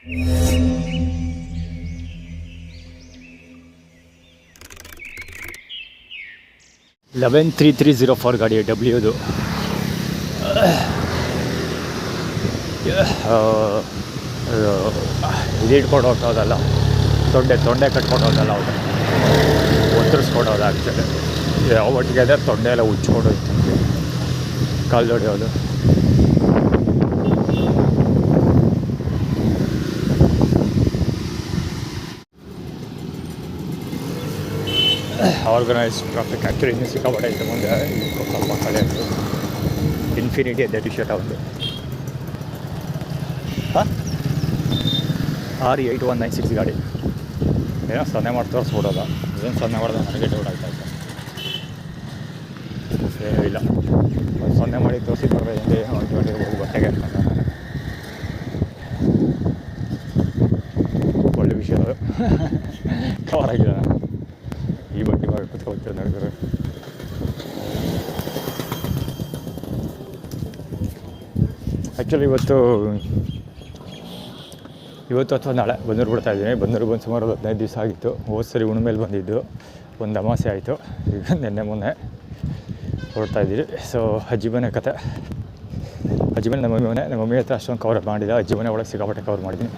113304 ಗಾಡಿ ಡಬ್ಲ್ಯೂದು. ಇದು ಇಟ್ಕೊಂಡು ಹೋಗ್ತೋದಲ್ಲ, ತೊಂಡೆ ಕಟ್ಕೊಂಡು ಹೋದಲ್ಲ, ಅವ್ರು ಒತ್ತರಿಸ್ಕೊಂಡು ಹೋದ ಆ್ಯಕ್ಚುಲಿ. ಒಟ್ಟಿಗೆ ಅದೇ ತೊಂಡೆ ಎಲ್ಲ ಉಚ್ಕೊಂಡು ಹೋಯ್ತು ನಮಗೆ, ಕಾಲು ಹೊಡೆಯೋದು. ಆರ್ಗನೈಸ್ ಟ್ರಾಫಿಕ್ ಆ್ಯಕ್ಚುಲಿ ಇನ್ನೂ ಸಿಕ್ಕಾಪಟ್ಟೆ ಇತ್ತು ಮುಂದೆ. ಸ್ವಲ್ಪ ಕಡೆ ಇನ್ಫಿನಿಟಿ ಅದೇ ಟಿ ಶರ್ಟ್ ಒಂದು R8196 ಗಾಡಿ. ಏನೋ ಸೊನ್ನೆ ಮಾಡಿ ತೋರಿಸ್ಬಿಡೋದ, ಏನು ಸೊನ್ನೆ ಮಾಡಿದೆ ನನಗೆ ಡೌಟ್ ಆಗ್ತಾಯಿತ್ತು. ಏನೂ ಇಲ್ಲ, ಸೊನ್ನೆ ಮಾಡಿ ತೋರಿಸಿ ಬರಬೇಕು ಹಿಂದೆ ಹೋಗಿ ಬಟ್ಟೆಗೆ ಒಳ್ಳೆ ವಿಷಯ ಅದು. ಕವರ್ ಆಗಿದೆ ಈ ಬಟ್ಟೆ ಮಾಡಿ ಕುತ್ಕೊಳ್ತೀವಿ ನಡೆದ್ರೆ. ಆ್ಯಕ್ಚುಲಿ ಇವತ್ತು ಅಥವಾ ನಾಳೆ ಬಂದೂರು ಬಿಡ್ತಾಯಿದ್ದೀನಿ. ಬಂದೂರು ಬಂದು ಸುಮಾರು 15 ದಿವಸ ಆಗಿತ್ತು. ಹೋದ ಸರಿ ಹುಣ್ಮೇಲೆ ಬಂದಿದ್ದು, ಒಂದು ಅಮಾಸೆ ಆಯಿತು. ಈಗ ನಿನ್ನೆ ಮೊನ್ನೆ ಹೊರಡ್ತಾಯಿದ್ದೀವಿ. ಸೊ ಅಜ್ಜಿ ಮನೆ ಕತೆ. ಅಜ್ಜಿ ಮನೆ ನಮ್ಮ ಮಮ್ಮಿ ಹತ್ರ ಅಷ್ಟೊಂದು ಕವರ್ ಮಾಡಿಲ್ಲ. ಅಜ್ಜಿ ಮನೆ ಒಳಗೆ ಸಿಕ್ಕಾಪಟ್ಟೆ ಕವರ್ ಮಾಡಿದ್ದೀನಿ.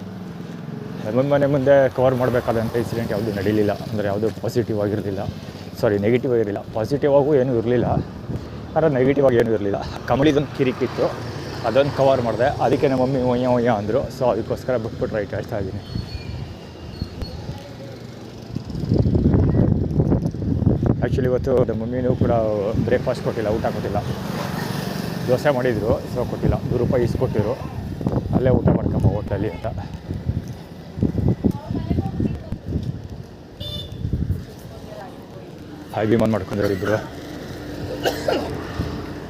ನಮ್ಮ ಮನೆ ಮುಂದೆ ಕವರ್ ಮಾಡಬೇಕಾದಂಥ ಇನ್ಸಿಡೆಂಟ್ ಯಾವುದೂ ನಡೀಲಿಲ್ಲ. ಅಂದರೆ ಯಾವುದೂ ಪಾಸಿಟಿವ್ ಆಗಿರಲಿಲ್ಲ, ನೆಗೆಟಿವ್ ಆಗಿರಲಿಲ್ಲ. ಪಾಸಿಟಿವ್ ಆಗೂ ಏನೂ ಇರಲಿಲ್ಲ, ಆದರೆ ನೆಗೆಟಿವ್ ಆಗಿ ಏನೂ ಇರಲಿಲ್ಲ. ಕಮಲಿದೊಂದು ಕಿರಿಕಿತ್ತು, ಅದೊಂದು ಕವರ್ ಮಾಡಿದೆ. ಅದಕ್ಕೆ ನಮ್ಮ ಮಮ್ಮಿ ಒಯ್ಯ ಅಂದರು. ಸೊ ಅದಕ್ಕೋಸ್ಕರ ಬಿಟ್ಬಿಟ್ಟು ರೈಟ್ ಹೇಳ್ತಾ ಇದ್ದೀನಿ. ಆ್ಯಕ್ಚುಲಿ ಇವತ್ತು ನಮ್ಮ ಮಮ್ಮಿನೂ ಕೂಡ ಬ್ರೇಕ್ಫಾಸ್ಟ್ ಕೊಟ್ಟಿಲ್ಲ, ಊಟ ಕೊಟ್ಟಿಲ್ಲ. ದೋಸೆ ಮಾಡಿದರು, ಸೊ ಕೊಟ್ಟಿಲ್ಲ. ₹100 ಇಸ್ಕೊಟ್ಟಿರು, ಅಲ್ಲೇ ಊಟ ಮಾಡ್ಕೊಂಬ ಹೋಟ್ಲಲ್ಲಿ ಅಂತ. ಅಭಿಮಾನ ಮಾಡ್ಕೊಂಡ್ರು ಇಬ್ಬರು.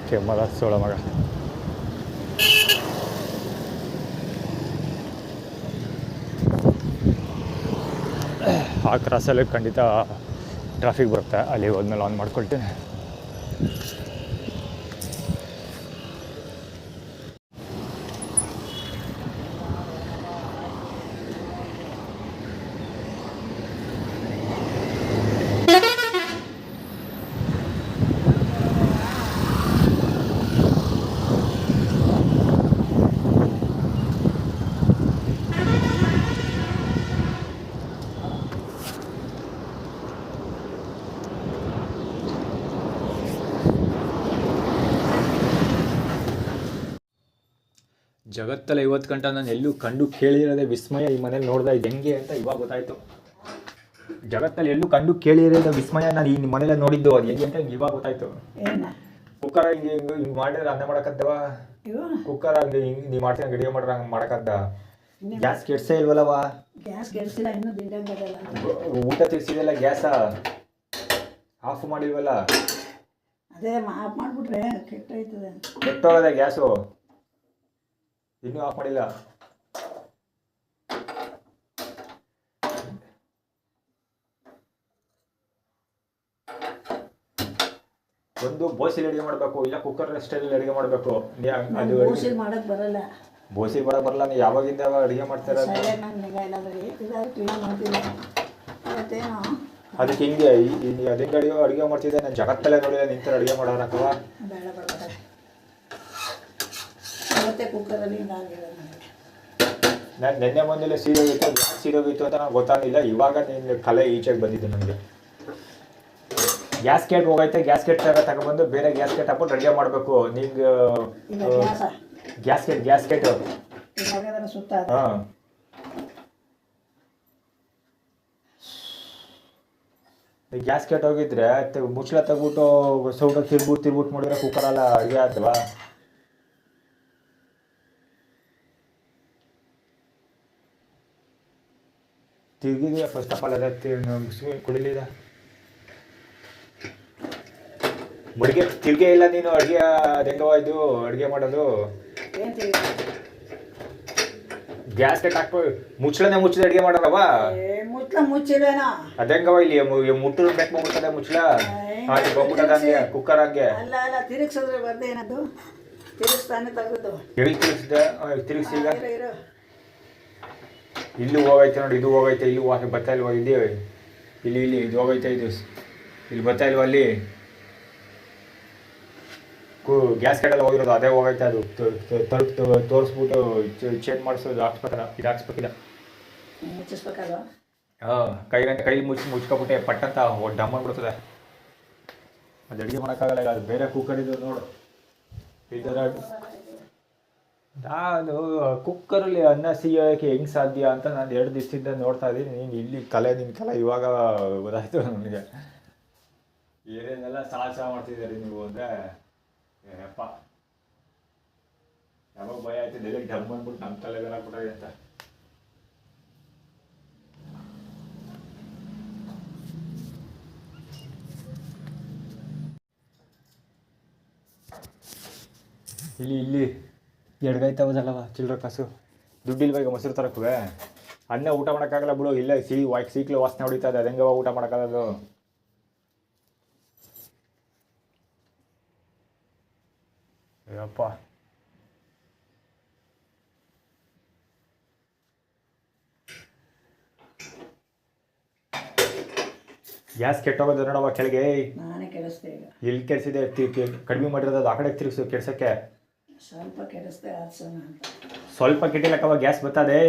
ಕೆಮ್ಮದ ಸೋಳ ಮಗ. ಆ ಕ್ರಾಸಲ್ಲಿ ಖಂಡಿತ ಟ್ರಾಫಿಕ್ ಬರುತ್ತೆ. ಅಲ್ಲಿ ಹೋದ್ಮೇಲೆ ಆನ್ ಮಾಡ್ಕೊಳ್ತೀನಿ. ಜಗತ್ತಲ್ಲಿ 50 ಗಂಟೆ ನಾನು ಎಲ್ಲೂ ಕಂಡು ಕೇಳಿರೋದೇ ವಿಸ್ಮಯ. ಈ ಮನೇಲಿ ನೋಡ್ದೆ ಇದು ಹೆಂಗೆ ಅಂತ ಇವಾಗ ಗೊತ್ತಾಯಿತು. ಜಗತ್ತಲ್ಲಿ ಎಲ್ಲೂ ಕಂಡು ಕೇಳಿರೋದೇ ವಿಸ್ಮಯ ನಾನು ಈ ಮನೇಲೆ ನೋಡಿದ್ದು. ಅದು ಹೆಂಗೆ ಅಂತ ಇವಾಗ ಗೊತ್ತಾಯಿತು. ಕುಕ್ಕರ್ ಹಿಂಗೆ ಮಾಡಿದ್ರೆ ಅನ್ನ ಮಾಡಕದ್ದವ. ಕುಕ್ಕರ್ ಹಂಗೆ ಹಿಂಗೆ ನೀವು ಮಾಡ್ತೀನಿ ಅಡುಗೆ ಮಾಡ್ರೆ ಹಂಗೆ ಮಾಡಕದ್ದ. ಗ್ಯಾಸ್ ಕೆಡ್ಸೇ ಇಲ್ವಲ್ಲವ. ಗ್ಯಾಸ್ ಕೆಡ್ಸಿಲ್ಲ, ಇನ್ನೂ ಊಟ ತಿರ್ಸಿದೆಲ್ಲ ಗ್ಯಾಸ ಆಫ್ ಮಾಡಿಲ್ವಲ್ಲ. ಅದೇ ಆಫ್ ಮಾಡಿಬಿಟ್ರೆ ಕೆಟ್ಟೋಯ್ತದೆ. ಕೆಟ್ಟೋಗದೆ ಗ್ಯಾಸು, ಇನ್ನೂ ಆಫ್ ಮಾಡಿಲ್ಲ. ಒಂದು ಬೋಸಿಲಿ ಅಡುಗೆ ಮಾಡಬೇಕು, ಇಲ್ಲ ಕುಕ್ಕರ್ ಸ್ಟೈಲಲ್ಲಿ ಅಡುಗೆ ಮಾಡಬೇಕು. ಬೋಸಿಲಿ ಮಾಡಕ್ಕೆ ಬರಲ್ಲ. ಬೋಸಿಲಿ ಮಾಡಕ್ಕೆ ಬರಲ್ಲ. ನೀವು ಯಾವಾಗಿಂದ ಅಡುಗೆ ಮಾಡ್ತಾರೆ ಅದಕ್ಕೆ ಹಿಂಗೆ ಅದೇನು ಅಡುಗೆ ಮಾಡ್ತಿದ್ದೆ. ನಾನು ಜಗತ್ತಲ್ಲೇ ನೋಡಿದೆ ನಿಂತರ ಅಡುಗೆ ಮಾಡೋರಕ್ಕವ. ಬೇಡ ಬೇಡ ಮತ್ತೆ ಕುಕ್ಕರಲ್ಲಿ ನಾನು ನಿನ್ನೆ ಮೊದಲೇ ಸೀರೆ ಹೋಗಿತ್ತು, ಗ್ಯಾಸ್ ಸೀರೆ ಹೋಗಿತ್ತು ಅಂತ ನನಗೆ ಗೊತ್ತಾಗಲಿಲ್ಲ. ಇವಾಗ ನಿನ್ನ ಕಲೆ ಈಚೆಗೆ ಬಂದಿದ್ದು ನನಗೆ. ಗ್ಯಾಸ್ ಕೇಟ್ ಹೋಗೈತೆ, ಗ್ಯಾಸ್ ಕೇಟ್ ತಗೊಬಂದು ಬೇರೆ ಗ್ಯಾಸ್ ಕೇಟ್ ಹಾಕ್ಬಿಟ್ಟು ಅಡುಗೆ ಮಾಡಬೇಕು. ನಿಂಗೆ ಗ್ಯಾಸ್ ಕೇಟ್ ಸುತ್ತ ಹಾಂ ಗ್ಯಾಸ್ ಕೇಟ್ ಹೋಗಿದ್ರೆ ಮುಚ್ಚಳ ತೆಗ್ಬಿಟ್ಟು ಸೌಟ ತಿರ್ಬಿಟ್ಟು ಮಾಡಿದ್ರೆ ಕುಕ್ಕರೆಲ್ಲ ಅಡುಗೆ ಆಯ್ತವಾ. ತಿರ್ಗಿದೆಯಾ ಫಸ್ಟ್ ಆಫ್ ಆಲ್ ಅದ ಕುಡಿಲಿದೆ ಮಡಿಗೆ ತಿರ್ಗೆ ಇಲ್ಲ. ನೀನು ಅಡುಗೆ ಹೆಂಗವ ಇದು ಅಡುಗೆ ಮಾಡೋದು? ಗ್ಯಾಸ್ ಕಟ್ ಹಾಕ್ಬೋ ಮುಚ್ಚಳನೆ ಮುಚ್ಚದ ಅಡುಗೆ ಮಾಡೋರವ. ಮುಚ್ಚಳ ಮುಚ್ಚಿರೇನ ಅದಂಗವ ಇಲ್ಲಿ ಮುಟ್ಟರು ಬೇಕು ಬಂದ್ಬಿಟ್ಟದೆ ಮುಚ್ಚಳ ಹಾಗೆ ಬಂದ್ಬಿಟ್ಟದ ಹಂಗೆ ಕುಕ್ಕರ್ ಹಂಗೆ. ಅಲ್ಲ ಅಲ್ಲ ತಿರುಗಿಸಿದ್ರೆ ಬರ್ದೆ ಏನದು ತಿರುಗಿಸ್ತಾನೆ ತೆಗೆದು ಹೇಳಿ ತಿರುಗಿಸಿದೆ. ತಿರುಗಿಸಿ ಈಗ ಇಲ್ಲಿ ಹೋಗೈತೆ ನೋಡಿ, ಇದು ಹೋಗೈತೆ, ಇಲ್ಲಿ ಬರ್ತಾ ಇಲ್ವಾ, ಇಲ್ಲಿ ಇಲ್ಲಿ ಇಲ್ಲಿ ಇದು ಹೋಗೈತೆ, ಇದು ಇಲ್ಲಿ ಬರ್ತಾ ಇಲ್ವಾ, ಅಲ್ಲಿ ಗ್ಯಾಸ್ ಕಡೆಲ್ಲ ಹೋಗಿರೋದು ಅದೇ ಹೋಗೈತೆ. ಅದು ತೋರಿಸ್ಬಿಟ್ಟು ಚೇಂಜ್ ಮಾಡಿಸೋದು ಹಾಕ್ಸ್ಬೇಕಲ್ಲ, ಇದು ಹಾಕ್ಸ್ಬೇಕಿಲ್ಲ. ಮುಚ್ಚಿಸ್ಬೇಕಲ್ವಾ? ಹಾಂ, ಕೈ ಮುಚ್ಕೊಬಿಟ್ಟೆ ಪಟ್ಟಂತ ಡಮ್ ಅಂದ್ಬಿಡ್ತದೆ. ಅದು ಅಡುಗೆ ಮಾಡೋಕ್ಕಾಗಲ್ಲ. ಈಗ ಅದು ಬೇರೆ ಕುಕ್ಕರ್ ಇದು ನೋಡು, ಈ ಥರ ನಾನು ಕುಕ್ಕರಲ್ಲಿ ಅನ್ನ ಸಿಗೋಕ್ಕೆ ಹೆಂಗೆ ಸಾಧ್ಯ ಅಂತ ನಾನು 2 ದಿವಸದಿಂದ ನೋಡ್ತಾ ಇದ್ದೀನಿ. ನೀನು ಇಲ್ಲಿ ನಿನ್ನ ಕಲೆ ಇವಾಗ ಗೊತ್ತಾಯ್ತು ನನಗೆ. ಏನೇನೆಲ್ಲ ಸಾಹಸ ಮಾಡ್ತಿದ್ದೀರಿ ನೀವು ಅಂದರೆ ಅಪ್ಪ, ಯಾವಾಗ ಭಯ ಆಯ್ತು ಡೈರೆಕ್ಟ್ ಡಮ್ ಅಂದ್ಬಿಟ್ಟು ನಮ್ಮ ತಲೆಗೆಲ್ಲ ಕೊಟ್ಟಿದೆ ಅಂತ. ಇಲ್ಲಿ ಎಡ್ಗೈತಾವದಲ್ಲವ ಚಿಲ್ಲರೆ ಕಾಸು, ದುಡ್ಡಿಲ್ವ ಈಗ ಮೊಸರು ತರಕ್ಕುವೆ. ಅನ್ನ ಊಟ ಮಾಡೋಕ್ಕಾಗಲ್ಲ ಬಿಡು, ಇಲ್ಲ ಸೀಕ್ಲು ವಾಸನೆ ಹೊಡಿತಾ ಇದೆ, ಅದು ಹೆಂಗವ ಊಟ ಮಾಡೋಕ್ಕಾಗದು. ಅಯ್ಯಪ್ಪ, ಗ್ಯಾಸ್ ಕೆಟ್ಟೋಗೋದು ನೋಡವ ಕೆಳಗೆ. ನಾನೇ ಕೆಡಿಸ್ದೆ ಈಗ. ಎಲ್ಲಿ ಕೆಡಿಸಿದೆ, ಕಡಿಮೆ ಮಾಡಿರೋದು ಅದು ಆ ಕಡೆ ತಿರುಗಿಸು ಕೆಡ್ಸೋಕ್ಕೆ. ಸ್ವಲ್ಪ ಕೆಡಿಸ್ದೆ ಆರ್ಸೋಣ ಅಂತ. ಸ್ವಲ್ಪ ಕೆಟ್ಟಿಲ್ಲಕ್ಕವ, ಗ್ಯಾಸ್ ಬರ್ತದೆ.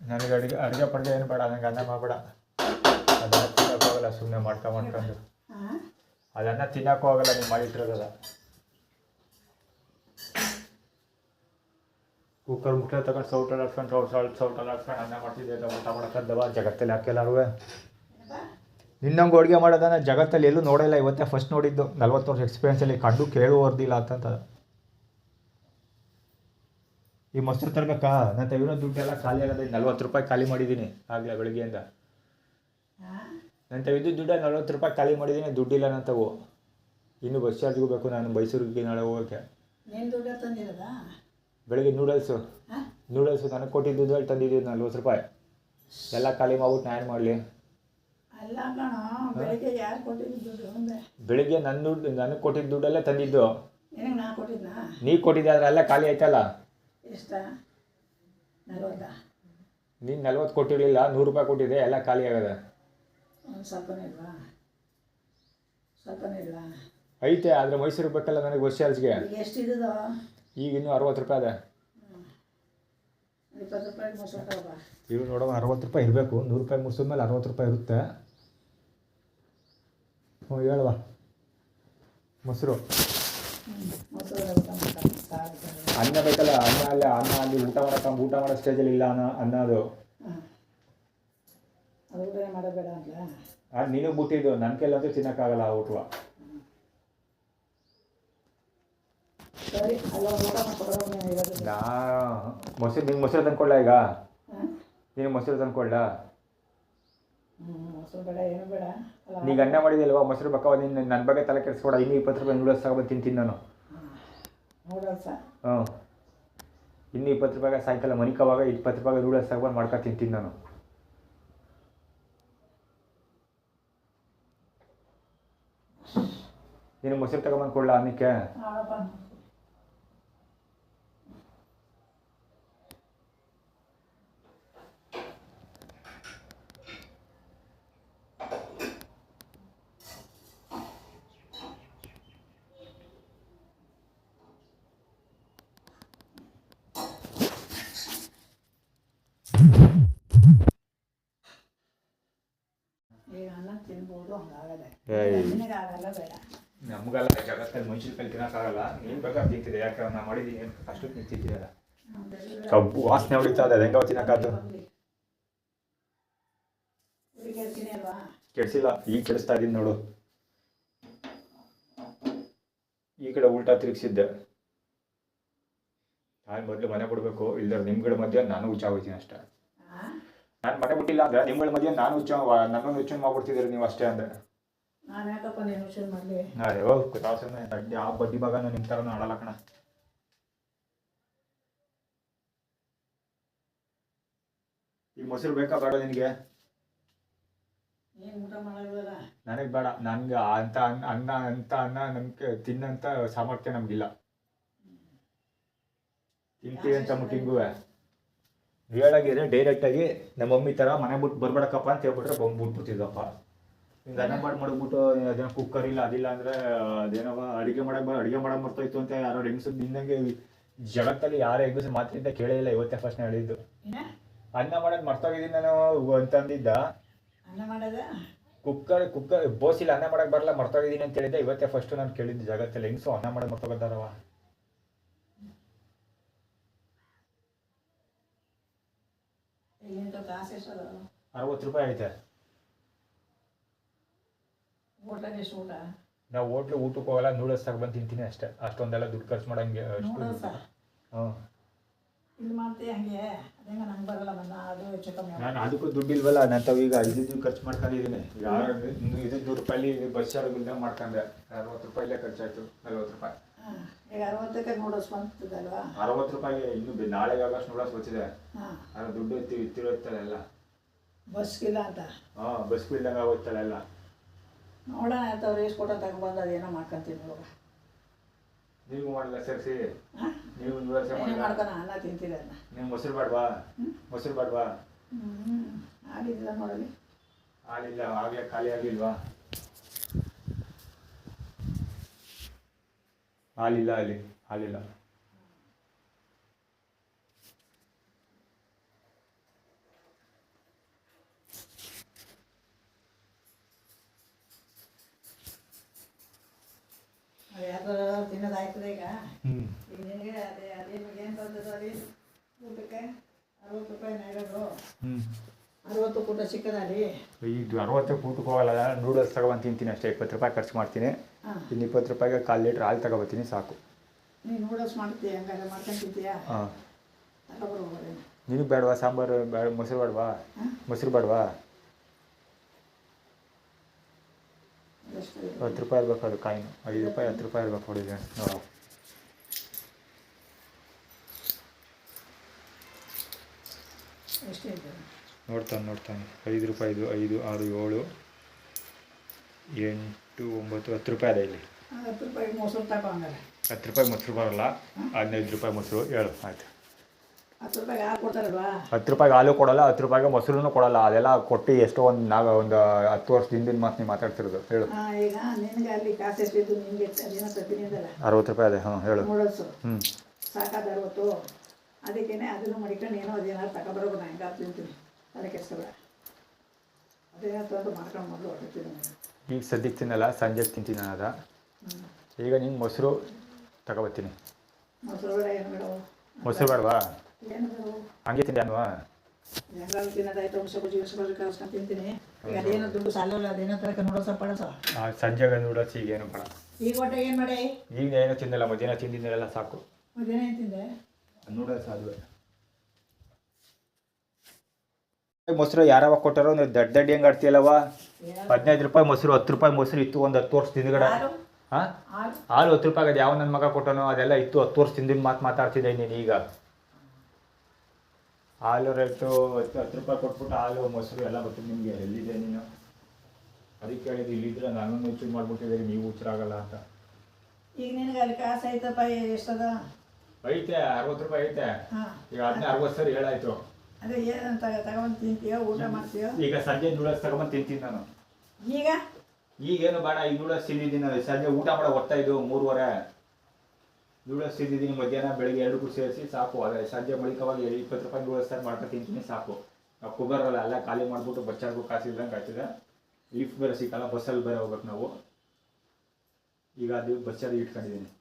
ನನಗೆ ಅಡುಗೆ ಪಡ್ಗೆ ಏನು ಬೇಡ, ನನಗೆ ಅನ್ನ ಮಾಡಬೇಡ. ಅದನ್ನು ತಿನ್ನೋಕ್ಕೂ ಹೋಗಲ್ಲ, ಸುಮ್ಮನೆ ಮಾಡ್ಕೊಂಡು ಅದನ್ನು ತಿನ್ನೋಕ್ಕೂ ಹೋಗಲ್ಲ, ನೀವು ಮಾಡಿಟ್ಟಿರೋದ. ಕುಕ್ಕರ್ ಮುಟ್ಟೆ ತಗೊಂಡು ಸೌಟಲ್ಲಿ ಹಾಕ್ಸ್ಕೊಂಡು ಅನ್ನ ಮಾಡ್ತಿದ್ದೆ. ಊಟ ಮಾಡೋಕ್ಕದ್ದವ ಜಗತ್ತಲ್ಲಿ ಹಾಕೆಲ್ಲಾರು. ನಿನ್ನಂಗೆ ಅಡುಗೆ ಮಾಡೋದನ್ನ ಜಗತ್ತಲ್ಲಿ ಎಲ್ಲೂ ನೋಡಿಲ್ಲ, ಇವತ್ತೇ ಫಸ್ಟ್ ನೋಡಿದ್ದು. 40 ವರ್ಷ ಎಕ್ಸ್ಪೀರಿಯನ್ಸಲ್ಲಿ ಕಂಡು ಕೇಳುವರ್ದಿಲ್ಲ ಅಂತಂತ. ಈ ಮೊಸರು ತರಬೇಕಾ, ನಾನು ತೆಗಿರೋ ದುಡ್ಡೆಲ್ಲ ಖಾಲಿ ಆಗೋದು. 40 ರೂಪಾಯಿ ಖಾಲಿ ಮಾಡಿದ್ದೀನಿ ಆಗಲೇ ಬೆಳಗ್ಗೆಯಿಂದ. ನಾನು ತೆಗೆದು ದುಡ್ಡು 40 ರೂಪಾಯಿ ಖಾಲಿ ಮಾಡಿದ್ದೀನಿ, ದುಡ್ಡಿಲ್ಲ ನಂತವು. ಇನ್ನೂ ಬಸ್ ಚಾರ್ಜ್ಗೂ ಬೇಕು ನಾನು ಮೈಸೂರಿಗೆ ನಾಳೆ ಹೋಗೋಕ್ಕೆ. ಬೆಳಗ್ಗೆ ನೂಡಲ್ಸು ನನಗೆ ಕೊಟ್ಟಿದ್ದು ದುಡ್ಡು ತಂದಿದ್ದು 40 ರೂಪಾಯಿ ಎಲ್ಲ ಖಾಲಿ ಮಾಡ್ಬಿಟ್ಟು ನಾನು ಮಾಡಲಿ. ಬೆಳಿಗ್ಗೆ ನನ್ನ ದುಡ್ಡು ನನಗೆ ಕೊಟ್ಟಿದ್ದು ದುಡ್ಡಲ್ಲೇ ತಂದಿದ್ದು. ನೀ ಕೊಟ್ಟಿದ್ದೆ ಆದರೆ ಎಲ್ಲ ಖಾಲಿ ಆಯ್ತಲ್ಲ. ನೀನು 40 ಕೊಟ್ಟಿರಲಿಲ್ಲ, 100 ರೂಪಾಯಿ ಕೊಟ್ಟಿದ್ದೆ, ಎಲ್ಲ ಖಾಲಿ ಆಗದೆ. ಐತೆ, ಆದರೆ ಮೈಸೂರಿಗೆ ಬೇಕಲ್ಲ ನನಗೆ ಬಸ್ ಚಾರ್ಜ್ಗೆ. ಈಗ ಇನ್ನೂ 60 ರೂಪಾಯಿ ಅದೇ. ಇವು ನೋಡೋ 60 ರೂಪಾಯಿ ಇರಬೇಕು. 100 ರೂಪಾಯಿ ಮುಗಿಸಿದ್ಮೇಲೆ 60 ರೂಪಾಯಿ ಇರುತ್ತೆ. ಹ್ಞೂ ಹೇಳುವ. ಮೊಸರು ಅನ್ನ ಬೇಕಲ್ಲ, ಅನ್ನ ಅಲ್ಲಿ ಊಟ ಮಾಡೋ ಸ್ಟೇಜಲ್ಲಿ ಇಲ್ಲ ಅನ್ನ ಅದು. ಅದು ನೀನು ಬಿಟ್ಟಿದ್ದು, ನನ್ನ ಕೈಲಂತೂ ತಿನ್ನೋಕ್ಕಾಗಲ್ಲ ಆ ಊಟ. ನಾ ನಿಂಗೆ ಮೊಸರು ತಂದ್ಕೊಳ್ಳ ಈಗ? ನೀನು ಮೊಸರು ತಂದ್ಕೊಳ್ಳ? ನೀಗ ಅನ್ನ ಮಾಡಿದಲ್ವಾ, ಮೊಸರು ಬೇಕಾವ? ನೀನು ನನ್ನ ಬಗ್ಗೆ ತಲೆ ಕೆಡಿಸ್ಕೊಡ. ಇನ್ನೂ 20 ರೂಪಾಯಿ ನೂಡಲ್ಸ್ ತಗೊಬಂದು ತಿಂತೀನಿ ನಾನು. ಹ್ಞೂ, ಇನ್ನೂ 20 ರೂಪಾಯಿಗೆ ಸಾಯಂಕಾಲ ಮನಿಕವಾಗ 20 ರೂಪಾಯಿಗೆ ನೂಡಲ್ಸ್ ತಗೊಬಂದು ಮಾಡ್ಕೊಂಡು ತಿಂತೀನಿ ನಾನು. ನೀನು ಮೊಸರು ತಗೊಬಂದು ಕೊಡಲ ಅನ್ನಕ್ಕೆ? ನಮಗಲ್ಲ, ಜಗತ್ತಲ್ಲಿ ಮನುಷ್ಯನ ಕೈಲಿ ತಿನ್ನೋಕ್ಕಾಗಲ್ಲ. ನೀನು ಬೇಕಾದ್ರೆ ತಿಂತಿದೆ, ಯಾಕೆ ನಾನು ಮಾಡಿದ್ದೀನಿ ಅಷ್ಟಕ್ಕೆ ನೀವು ತಿಂತಿದ್ದೀರ. ಕಬ್ಬು ವಾಸನೆ ಹೊಡಿತಾ ಇದೆ, ಹೆಂಗೋ ತಿನ್ನೋಕ್ಕಾಯ್ತು? ಕೇಳ್ತೀನಿ ಅಲ್ವಾ? ಕೆಡಿಸಿಲ್ಲ, ಈಗ ಕೆಡಿಸ್ತಾ ಇದ್ದೀನಿ ನೋಡು. ಈ ಕಡೆ ಉಲ್ಟಾ ತಿರುಗಿಸಿದ್ದೆ. ನಾನು ಮೊದಲು ಮನೆ ಬಿಡಬೇಕು, ಇಲ್ಲ ನಿಮ್ಗಳ ಮಧ್ಯೆ ನಾನು ಹುಚ್ಚ ಹೋಗ್ತೀನಿ ಅಷ್ಟೇ. ನಾನು ಮನೆ ಬಿಟ್ಟಿಲ್ಲ ಅಂದ್ರೆ ನಿಮ್ಗಳ ಮಧ್ಯೆ ನಾನು ನನ್ನನ್ನು ಹುಚ್ಚು ಮಾಡ್ಬಿಡ್ತಿದ್ದೀರಿ ನೀವು ಅಷ್ಟೇ ಅಂದ್ರೆ. ನಾನು ಯಾಕಪ್ಪ ನೀನು ಹುಚ್ಚು ಮಾಡಲಿ? ಅದೇ ಹೋಗ್ತು ತಾಸನೆ ಅಡ್ಡಿ ಆ ಬಡ್ಡಿ ಭಾಗನೂ ನಿಮ್ಮ ಥರನೂ ಆಡಲ್ಲ ಕಣ. ಈಗ ಮೊಸರು ಬೇಕಾ ಬೇಡ ನಿನಗೆ? ಏನು ಊಟ ಮಾಡೋದಲ್ಲ? ನನಗೆ ಬೇಡ, ನನಗೆ ಅಂತ ಅನ್ನ ನಮ್ಗೆ ತಿನ್ನಂತ ಸಾಮರ್ಥ್ಯ ನಮಗಿಲ್ಲ. ತಿಂತೀವಿ ಅಂತ ಮುಟ್ಟಿಂಗೂ ಹೇಳಾಗಿದ್ರೆ ಡೈರೆಕ್ಟಾಗಿ ನಮ್ಮ ಮಮ್ಮಿ ಥರ ಮನೆ ಬಿಟ್ಟು ಬರ್ಬೇಡಕ್ಕಪ್ಪ ಅಂತ ಹೇಳ್ಬಿಟ್ರೆ ಬಿಟ್ಬಿಡ್ತಿದ್ದಪ್ಪ. ಹಿಂಗೆ ಅನ್ನ ಮಾಡ್ಬಿಟ್ಟು ಅದೇನೋ ಕುಕ್ಕರ್ ಇಲ್ಲ ಅದಿಲ್ಲ ಅಂದರೆ ಅದೇನೋ ಅಡುಗೆ ಮಾಡಕ್ಕೆ ಬರ್ತೋಯ್ತು ಅಂತ ಯಾರೋ ಹೆಂಗಸು ನಿನ್ನಂಗೆ ಜಗತ್ತಲ್ಲಿ ಯಾರು ಹೆಂಗಸು ಮಾತಿಂದ ಕೇಳೇ ಇಲ್ಲ. ಇವತ್ತೇ ಫಸ್ಟ್ ನಾನು ಹೇಳಿದ್ದು ಅನ್ನ ಮಾಡೋದು ಮರ್ತೋಗಿದ್ದೀನಿ ನಾನು ಅಂತಂದಿದ್ದ. ಅನ್ನ ಮಾಡೋದ ಕುಕ್ಕರ್ ಬೋಸಿಲ್ಲ ಅನ್ನ ಮಾಡಕ್ಕೆ ಬರಲ್ಲ ಮರ್ತೋಗಿದ್ದೀನಿ ಅಂತ ಹೇಳಿದ್ದೆ. ಇವತ್ತೇ ಫಸ್ಟು ನಾನು ಕೇಳಿದ್ದು ಜಗತ್ತಲ್ಲಿ ಹೆಂಗಸು ಅನ್ನ ಮಾಡೋದು ಮರ್ತೋಗಿದ್ದಾರವ. ಕಾಸು 60 ರೂಪಾಯಿ ಐತೆ. ಹೋಟೆಲ್ ಎಷ್ಟು ಊಟ? ನಾವು ಹೋಟ್ಲು ಊಟಕ್ಕೆ ಹೋಗಲ್ಲ, ನೂಡಲ್ಸ್ ತಗೊಂಡು ತಿಂತೀನಿ ಅಷ್ಟೇ. ಅಷ್ಟೊಂದೆಲ್ಲ ದುಡ್ಡು ಖರ್ಚು ಮಾಡಂಗೆ ಹಾಂ ಇಲ್ಲಿ ಮಾಡ್ತೀಯ ಹಂಗೆ? ಅದೇಗ ನಂಗೆ ಬರಲ್ಲ ಬಂದ ಅದು ಹೆಚ್ಚು ಕಮ್ಮಿ. ನಾನು ಅದಕ್ಕೂ ದುಡ್ಡು ಇಲ್ವಲ್ಲ, ನಾನು ತಾವು ಈಗ ಇದು ಖರ್ಚು ಮಾಡ್ಕೊಂಡಿದ್ದೀನಿ. ಯಾರು ಇದು 100 ರೂಪಾಯಿ ಬಸ್ ಚಾರ್ಜ್ ಮಾಡ್ಕೊಂಡೆ. 60 ರೂಪಾಯಿಲೇ ಖರ್ಚಾಯ್ತು. 40 ರೂಪಾಯಿ. ಈಗ 60ಕ್ಕೆ ನೂಡಲ್ಸ್ ಬಂತದಲ್ವಾ? 60 ರೂಪಾಯಿಗೆ ಇನ್ನು ನಾಳೆಗೆ ಆಗಷ್ಟು ನೂಡಲ್ಸ್ ಬರ್ತಿದೆ. ಅದು ದುಡ್ಡು ಇತ್ತಿರುತ್ತಲ್ಲ ಎಲ್ಲ. ಬಸ್ಗಿಲ್ಲ ಅಂತ? ಹಾಂ, ಬಸ್ಗಿಲ್ದಂಗೆ ಆಗೋಯ್ತಲ್ಲ ಎಲ್ಲ. ನೋಡೋಣ ಆಯ್ತವ್ರು ಎಷ್ಟು ಕೊಟ್ಟು ತಗೊಂಡ್ಬಂದು ಅದೇನೋ ಮಾಡ್ಕೊಂತೀನಿ ಇವಾಗ. ನೀವು ಮಾಡಲ್ಲ ಸೇರಿಸಿ? ನೀವು ನೂಡಲ್ಸ್ ಮಾಡ್ತಾನ ಅನ್ನ ತಿಂತೀರ? ನೀವು ಮೊಸರು ಬೇಡವಾ? ಮೊಸರು ಬೇಡವಾ? ಆಗಿಲ್ಲ ನೋಡಲಿ. ಹಾಲಿಲ್ಲ, ಆಗಲೇ ಖಾಲಿ ಆಗಿಲ್ವಾ? ಹಾಲಿಲ್ಲ, ಹಾಲಿಲ್ಲ. ಯಾರು ತಿನ್ನೋದಾಯ್ತದೆ ಈಗ? ಈಗ ನಿನಗೆ ಅದೇನು ಏನು ಬರ್ತದೆ ಅಲ್ಲಿ ಊಟಕ್ಕೆ? 60 ರೂಪಾಯಿ ಇರೋದು. 60 ಊಟ ಸಿಕ್ಕದಲ್ಲಿ ಈಗ 60 ಊಟಕ್ಕೆ ಹೋಗಲ್ಲ. ನೂಡಲ್ಸ್ ತಗೊಬಂದು ತಿಂತೀನಿ ಅಷ್ಟೇ. 20 ರೂಪಾಯಿ ಖರ್ಚು ಮಾಡ್ತೀನಿ. ಇನ್ನು 20 ರೂಪಾಯಿಗೆ 1/4 ಲೀಟ್ರ್ ಹಾಲು ತಗೊಬರ್ತೀನಿ ಸಾಕು. ನೀನು ನೂಡಲ್ಸ್ ಮಾಡ್ತೀಯ ಹಂಗಾರೆ ಮಾಡ್ಕೊಂಡು ತಿಂತೀಯಾ? ಹಾಂ. ತಗೊಬರ್ಬೋದು. ನಿನಗೆ ಬೇಡವಾ ಸಾಂಬಾರು? ಮೊಸರು ಬೇಡವಾ? ಮೊಸರು ಬೇಡವಾ? 10 ರೂಪಾಯಿ ಇರ್ಬೇಕು ಅದು ಕಾಯಿನು. 5 ರೂಪಾಯಿ 10 ರೂಪಾಯಿ ಇರ್ಬೇಕು ಹೊಡಿದೆ ನೋಡೋ. ನೋಡ್ತಾನೆ 5 ರೂಪಾಯಿದು 5, 6, 7, 8, 9, 10 ರೂಪಾಯಿ ಅದ ಇಲ್ಲಿ. 10 ರೂಪಾಯಿ ಮೊಸರು ತಗೋ ಹಂಗಾರೆ. 10 ರೂಪಾಯಿ ಮೊಸರು ಬರಲ್ಲ, 15 ರೂಪಾಯಿ ಮೊಸರು. ಹೇಳು ಆಯ್ತು. 10 ರೂಪಾಯಿಗೆ ಹಾಲು ಕೊಡ್ತಾರಲ್ವಾ? 10 ರೂಪಾಯಿಗೆ ಹಾಲು ಕೊಡಲ್ಲ, 10 ರೂಪಾಯಿಗೆ ಮೊಸರು ಕೊಡಲ್ಲ. ಅದೆಲ್ಲ ಕೊಟ್ಟು ಎಷ್ಟೋ ಒಂದು 10 ವರ್ಷದಿಂದ ಮಾತು ನೀವು ಮಾತಾಡ್ತಿರೋದು. ಹೇಳು. ಈಗ ನಿನಗೆ ಅಲ್ಲಿ ಕಾಸು ಎಷ್ಟಿದ್ದು ನಿಮಗೆ ಅದೇನೋ ತರ್ತೀನಿಂದಲ್ಲ? 60 ರೂಪಾಯಿ ಅದೇ. ಹಾಂ ಹೇಳು. ನೂಡಲ್ಸು ಸಾಕಾದ 60. ಅದಕ್ಕೇನೆ ಅದನ್ನು ಮಡಿಕೊಂಡು ಏನೋ ಅದೇನಾದ್ರು ತಗೊಬರೋದು. ನಾನು ಹೆಂಗೆ ತಿಂತೀನಿ ಅದಕ್ಕೆ ಕೆಲ್ಸಬೇಡ. ಅದೇನೋ ತಂದು ಮಾಡ್ಕೊಂಡು ಮೊದಲು ಹೊಡ್ತೀನಿ. ಈಗ ಸದ್ಯಕ್ಕೆ ತಿನ್ನಲ್ಲ, ಸಂಜೆಗೆ ತಿಂತೀನಿ ನಾನು ಅದ. ಈಗ ನೀನು ಮೊಸರು ತಗೊಬರ್ತೀನಿ. ಮೊಸರು ಬೇಡ, ಏನು ಬೇಡ. ಮೊಸರು ಬೇಡವಾ? ಏನು ಬೇಡ, ಹಂಗೆ ತಿಂದೆ ಅಲ್ವಾ? ಹೆಂಗಾದ್ರು ತಿನ್ನೋದಾಯ್ತು. ಹುಣಸೆ ಕಳ್ಸ್ಕೊಂಡು ತಿಂತೀನಿ. ಈಗ ಅದೇನೋ ದುಡ್ಡು ಸಾಲಲ್ಲ, ಅದೇನೋ ತರಕ ನೂಡಲ್ಸ್ ಪಡಸ. ಸಂಜೆಗೆ ನೂಡಲ್ಸ್ ಈಗೇನು ಬೇಡ. ಈಗ ಹೊಟ್ಟೆ ಏನು ಮಾಡಿ? ಈಗ ಏನೂ ತಿನ್ನಲ್ಲ, ಮಧ್ಯಾಹ್ನ ತಿಂದಿದ್ದೆಲ್ಲ ಸಾಕು. ಮಧ್ಯಾಹ್ನ ಏನು ತಿಂದೆ? ನೂಡಲ್ಸ್ ಆದ್ವೆ. ಮೊಸರು ಯಾರವ ಕೊಟ್ಟಾರೋ ನೀವು ದಡ್ಡ ಹೆಂಗೆ ಆಡ್ತೀಯಲ್ಲವ? 15 ರೂಪಾಯಿ ಮೊಸರು, 10 ರೂಪಾಯಿ ಮೊಸರು ಇತ್ತು ಒಂದು 10 ವರ್ಷ ಹಿಂದ್ಗಡೆ. ಹಾಂ, ಹಾಲು 10 ರೂಪಾಯಿ ಅದು ಯಾವ ನನ್ನ ಮಗ ಕೊಟ್ಟನೋ ಅದೆಲ್ಲ ಇತ್ತು. 10 ವರ್ಷ ಹಿಂದಿನ ಮಾತಾಡ್ತಿದ್ದೆ ನೀನು. ಈಗ ಹಾಲು ರೇಟು 10 ರೂಪಾಯಿ ಕೊಟ್ಬಿಟ್ಟು ಹಾಲು ಮೊಸರು ಎಲ್ಲ ಬರ್ತೀನಿ ನಿಮಗೆ. ಎಲ್ಲಿದೆ ನೀನು? ಅದಕ್ಕೆ ಹೇಳಿದ್ದು ಇಲ್ಲಿದ್ರೆ ನಾನು ಹುಚ್ಚು ಮಾಡ್ಬಿಟ್ಟಿದ್ದೀರಿ, ನೀವು ಹುಚ್ಚರಾಗಲ್ಲ ಅಂತ. ಈಗ ನಿನಗೆ ಅಲ್ಲಿ ಕಾಸು ಐತಪ್ಪ? ಎಷ್ಟದ? ಐತೆ 60 ರೂಪಾಯಿ ಐತೆ. ಈಗ ಅದನ್ನೇ 60 ಸರಿ ಹೇಳಾಯ್ತು. ಅದೇ ಏನಂತ ತಗೊಂಡು ತಿಂತೀಯೋ, ಊಟ ಮಾಡ್ತೀಯೋ? ಈಗ ಸಂಜೆ ನೂಡಲ್ಸ್ ತಗೊಂಬಂದು ತಿಂತೀನಿ ನಾನು. ಈಗ ಈಗೇನು ಬೇಡ, ಈಗ ನೂಡಲ್ಸ್ ತಿಂದಿದ್ದೀನಿ. ಸಂಜೆ ಊಟ ಮಾಡೋ ಹೊತ್ತಾ ಇದು 3:30. ನೂಡಲ್ಸ್ ತಿಂದಿದ್ದೀನಿ ಮಧ್ಯಾಹ್ನ ಬೆಳಗ್ಗೆ 2 ಸೇರಿಸಿ ಸಾಕು. ಅದೇ ಸಂಜೆ ಬಳಿಕವಾಗಿ 20 ರೂಪಾಯಿ ನೂಡಲ್ಸ್ ಮಾಡ್ಕೊಂಡು ತಿಂತೀನಿ ಸಾಕು. ನಾವು ಕುಬರಲ್ಲ ಎಲ್ಲ ಖಾಲಿ ಮಾಡಿಬಿಟ್ಟು ಬಚ್ಚಾರ್ಗೂ ಕಾಸು ಇಲ್ದಂಗೆ ಆಗ್ತದೆ. ಲಿಫ್ಟ್ ಬೇರೆ ಸಿಕ್ಕಲ್ಲ, ಬಸ್ಸಲ್ಲಿ ಬೇರೆ ಹೋಗ್ಬೇಕು ನಾವು. ಈಗ ಅದು ಬಸ್ಸಲ್ಲಿ ಇಟ್ಕೊಂಡಿದ್ದೀನಿ.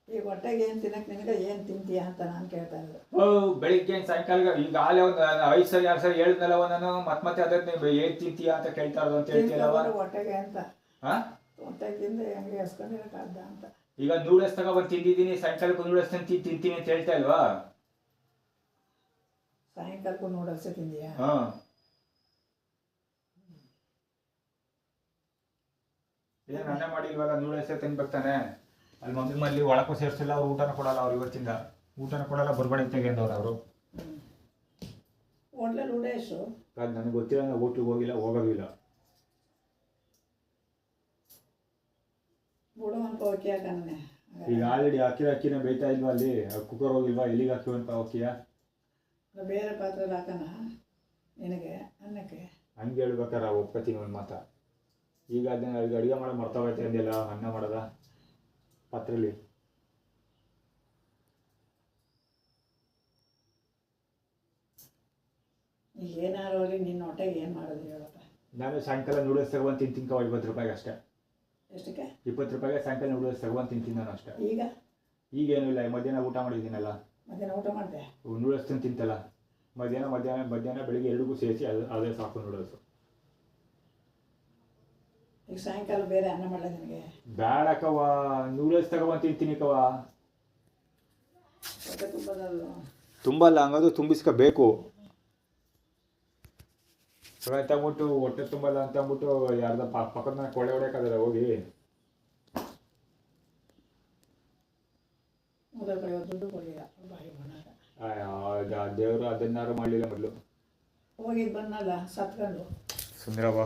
ಈಗ ಹೊಟ್ಟೆಗೆ ಏನು ತಿನ್ನಕ್ಕೆ ನಿನಗೆ ಏನು ತಿಂತೀಯ ಅಂತ ನಾನು ಕೇಳ್ತಾ ಇರೋದು. ಬೆಳಿಗ್ಗೆ ಸಾಯಂಕಾಲ ಈಗ ಆಲೆ ಒಂದು 5 ಸರಿ 2 ಸರಿ ಹೇಳಿದ್ನಲ್ಲವ ನಾನು ಮತ್ತೆ ಅದಕ್ಕೆ ಏನು ತಿಂತೀಯ ಅಂತ ಕೇಳ್ತಾ ಇರೋದು ಅಂತ ಹೇಳ್ತೀಯಲ್ಲವ. ಹೊಟ್ಟೆಗೆ ಅಂತ ಹಾಂ ಹೊಟ್ಟೆಗೆ ತಿಂದು ಹೆಂಗೆ ಎಸ್ಕೊಂಡಿರೋಕ್ಕಾಗ್ದ ಅಂತ. ಈಗ ನೂಡಲ್ಸ್ ತಗೊಬಂದು ತಿಂದಿದ್ದೀನಿ, ಸಾಯಂಕಾಲಕ್ಕೂ ನೂಡಲ್ಸ್ ತಿಂತೀನಿ ಅಂತ ಹೇಳ್ತಾ ಇಲ್ವಾ? ಸಾಯಂಕಾಲಕ್ಕೂ ನೂಡಲ್ಸ್ ತಿಂದೀಯಾ? ಹಾಂ. ಏನು ಅನ್ನ ಮಾಡಿ ಇವಾಗ ನೂಡಲ್ಸೇ ತಿನ್ಬೇಕಾನೆ. ಅಲ್ಲಿ ಮಮ್ಮಿ ಮಲ್ಲಿ ಒಳಕ್ಕೂ ಸೇರಿಸಿಲ್ಲ, ಅವ್ರು ಊಟನ ಕೊಡಲ್ಲ. ಅವ್ರು ಇವತ್ತಿಂದ ಊಟನ ಕೊಡಲ್ಲ, ಬರ್ಬಡಿ ತೆಗೆಂದವ್ರು ಅವರು. ಹೋಟ್ಲಲ್ಲಿ ಊಟ ಎಷ್ಟು? ಅದು ನನಗೆ ಗೊತ್ತಿಲ್ಲ, ನಾನು ಹೋಟ್ಲಿಗೆ ಹೋಗಿಲ್ಲ, ಹೋಗೋದಿಲ್ಲ. ಬಿಡು ಅನ್ಕೋ ಅಕ್ಕಿ ಹಾಕನೆ. ಈಗ ಆಲ್ರೆಡಿ ಅಕ್ಕಿನ ಬೇಯ್ತಾ ಇಲ್ವಾ ಅಲ್ಲಿ? ಕುಕ್ಕರ್ ಹೋಗಿಲ್ವಾ? ಎಲ್ಲಿಗೆ ಹಾಕಿ ಅಂತ ಅಕ್ಕಿಯ ಬೇರೆ ಪಾತ್ರೆಯಲ್ಲಿ ಹಾಕೋಣ ನಿನಗೆ ಅನ್ನಕ್ಕೆ. ಹಂಗೆ ಹೇಳ್ಬೇಕಾರೆ ಒಪ್ಕೋತೀನಿ ಒಂದು ಮಾತ. ಈಗ ಅದನ್ನ ಅಡುಗೆ ಮಾಡೋ ಮರ್ತೋಗೈತೆ ಅಂದಿಲ್ಲ, ಅನ್ನ ಮಾಡೋದ ಪಾತ್ರೆಯಲ್ಲಿ. ಈಗ ಏನಾರು ಹೋಗಿ ನಿನ್ನ ಹೊಟ್ಟೆಗೆ ಏನು ಮಾಡೋದು ಹೇಳಪ್ಪ. ನಾನು ಸಾಯಂಕಾಲ ನೂಡಲ್ಸ್ ತಗೊಂಡು ತಿಂತೀನಿ 20 ರೂಪಾಯಿಗೆ ಅಷ್ಟೇ. ಎಷ್ಟಕ್ಕೆ? 20 ರೂಪಾಯಿಗೆ ಸಾಯಂಕಾಲ ನೂಡಲ್ಸ್ ತಗೊಂಡು ತಿಂತೀನಿ ನಾನು ಅಷ್ಟೇ. ಈಗೇನು ಇಲ್ಲ, ಮಧ್ಯಾಹ್ನ ಊಟ ಮಾಡಿದ್ದೀನಲ್ಲ. ಮಧ್ಯಾಹ್ನ ಊಟ ಮಾಡಿದೆ, ನೂಡಲ್ಸ್ ತಿಂತಲ್ಲ. ಮಧ್ಯಾಹ್ನ ಬೆಳಿಗ್ಗೆ ಎರಡಿಗೂ ಸೇರಿಸಿ ಅದೇ ಸಾಕು ನೂಡಲ್ಸು. ಈಗ ಸಾಯಂಕಾಲ ಬೇರೆ ಅನ್ನ ಮಾಡಲ ನಿನಗೆ? ಬೇಡಕ್ಕವ, ನೂಡಲ್ಸ್ ತಗೊಂಡು ತಿಂತೀನಿ ಕವ. ಹೊಟ್ಟೆ ತುಂಬಲ್ಲ ಹಂಗದು ತುಂಬಿಸ್ಕೋಬೇಕು ಅಂತಂದ್ಬಿಟ್ಟು. ಹೊಟ್ಟೆ ತುಂಬಲ್ಲ ಅಂತಂದ್ಬಿಟ್ಟು ಯಾರ್ದ ಪಕ್ಕದ ಮನೆ ಕೊಳೆ ಹೊಡೆಯೋಕ್ಕಾಗಲ್ಲ ಹೋಗಿ. ದುಡ್ಡು ಕೊಡಲಿಲ್ಲ, ದೇವರು ಅದನ್ನಾರು ಮಾಡಲಿಲ್ಲ. ಮೊದಲು ಹೋಗಿದ್ದು ಬಂದಲ್ಲ ಸತ್ಕೊಂಡು ಸುಂದರವ್ವ,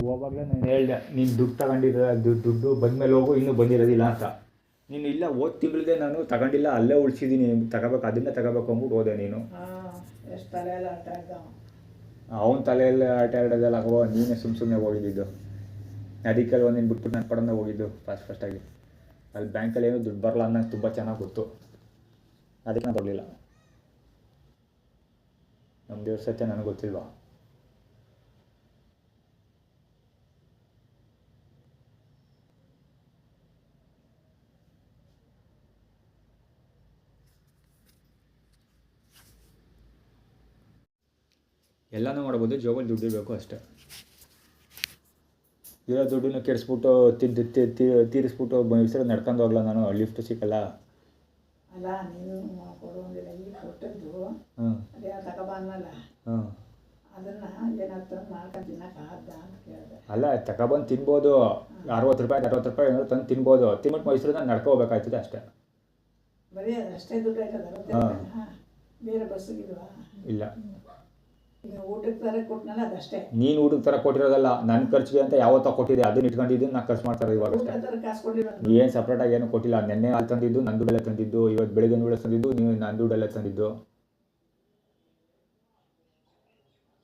ಹೋಗ್ವಾಗಲೇ ನಾನು ಹೇಳ್ದೆ, ನೀನು ದುಡ್ಡು ತಗೊಂಡಿರೋ ದುಡ್ಡು ಬಂದಮೇಲೆ ಹೋಗು, ಇನ್ನೂ ಬಂದಿರೋದಿಲ್ಲ ಅಂತ. ನೀನು ಇಲ್ಲ ಹೋದ ತಿಂಗಳದೇ ನಾನು ತಗೊಂಡಿಲ್ಲ, ಅಲ್ಲೇ ಉಳಿಸಿದ್ದೀನಿ, ತಗೋಬೇಕು ಅದನ್ನೇ ತಗೋಬೇಕು ಅಂದ್ಬಿಟ್ಟು ಹೋದೆ ನೀನು. ಎಷ್ಟು ತಲೆ ಎಲ್ಲ ಆಟ ಆಡ್ದ ಅವನ ತಲೆಯಲ್ಲಿ ಆಟ ಆಡೋದಲ್ಲ ಆಗೋ, ನೀನೇ ಸುಮ್ಮನೆ ಹೋಗಿದ್ದು. ಅದಕ್ಕೆ ಒಂದಿನ ಬಿಟ್ಬಿಟ್ಟು ನಾನು ಪಡೋಣ ಹೋಗಿದ್ದು ಫಸ್ಟಾಗಿ. ಅಲ್ಲಿ ಬ್ಯಾಂಕಲ್ಲಿ ಏನೂ ದುಡ್ಡು ಬರಲ್ಲ ಅನ್ನೋದು ತುಂಬ ಚೆನ್ನಾಗಿ ಗೊತ್ತು, ಅದಕ್ಕೆ ನಾನು ಬರಲಿಲ್ಲ. ನಮ್ಮ ದೇವ್ರ ಸತ್ಯ ನನಗೆ ಗೊತ್ತಿಲ್ವಾ? ಎಲ್ಲನೂ ಮಾಡ್ಬೋದು, ಜೋಬಲ್ಲಿ ದುಡ್ಡು ಇರಬೇಕು ಅಷ್ಟೇ. ಇರೋ ದುಡ್ಡನ್ನು ಕೆಡಿಸ್ಬಿಟ್ಟು ತೀರಿಸ್ಬಿಟ್ಟು ಹೆಸರು ನಡ್ಕೊಂಡು ಹೋಗಲ್ಲ ನಾನು, ಲಿಫ್ಟ್ ಸಿಕ್ಕಲ್ಲ. ಅಲ್ಲ ನೀನು ಕೊಡುವಂಗಿಲ್ಲ, ಈಗ ಕೊಟ್ಟದ್ದು ಅದೇ ತಗೊಬ ಅನ್ನಲ್ಲ, ಅದನ್ನ ಏನಾಗ್ತದೆ ಮಾಡ್ಕೊಂಡು ತಿನ್ನಕ್ಕಾಗ್ದ ಅಂತ ಕೇಳಿದೆ. ಅಲ್ಲ ತಗೊಬಂದು ತಿನ್ಬೋದು, 60 ರೂಪಾಯಿ 60 ರೂಪಾಯಿ ಏನಾದ್ರು ತಂದು ತಿನ್ಬೋದು. ತಿನ್ಬಿಟ್ಟು ಮೈಸೂರಿಂದ ನಡ್ಕೊ ಹೋಗ್ಬೇಕಾಯ್ತದೆ ಅಷ್ಟೇ. ಬರೀ ಅಷ್ಟೇ ದುಡ್ಡು ಆಯ್ತದ? ಬೇರೆ ಬಸ್ಸಿಗಿಲ್ವಾ? ಇಲ್ಲ, ಈಗ ಊಟಕ್ಕೆ ತರ ಕೊಟ್ಟನಲ್ಲ ಅದಷ್ಟೇ. ನೀನು ಊಟಕ್ಕೆ ಥರ ಕೊಟ್ಟಿರೋದಲ್ಲ, ನನ್ನ ಖರ್ಚಿಗೆ ಅಂತ ಯಾವತ್ತೋ ಕೊಟ್ಟಿದ್ದೆ, ಅದನ್ನ ಇಟ್ಕೊಂಡಿದ್ದು ನಾನು ಖರ್ಚು ಮಾಡ್ತಾರೆ ಇವಾಗ ಅಷ್ಟೇ. ಕಾಸು ಕೊಟ್ಟಿರೋ ಏನು ಸಪ್ರೇಟಾಗಿ ಏನು ಕೊಟ್ಟಿಲ್ಲ. ನೆನ್ನೆ ಅಲ್ಲಿ ತಂದಿದ್ದು ನನ್ನ ದುಡ್ಡೆಲ್ಲ ತಂದಿದ್ದು, ಇವತ್ತು ಬೆಳಿಗ್ಗೆ ದುಡ್ಡು ತಂದಿದ್ದು ನೀವು ನನ್ನ ದುಡ್ಡೆಲ್ಲ ತಂದಿದ್ದು.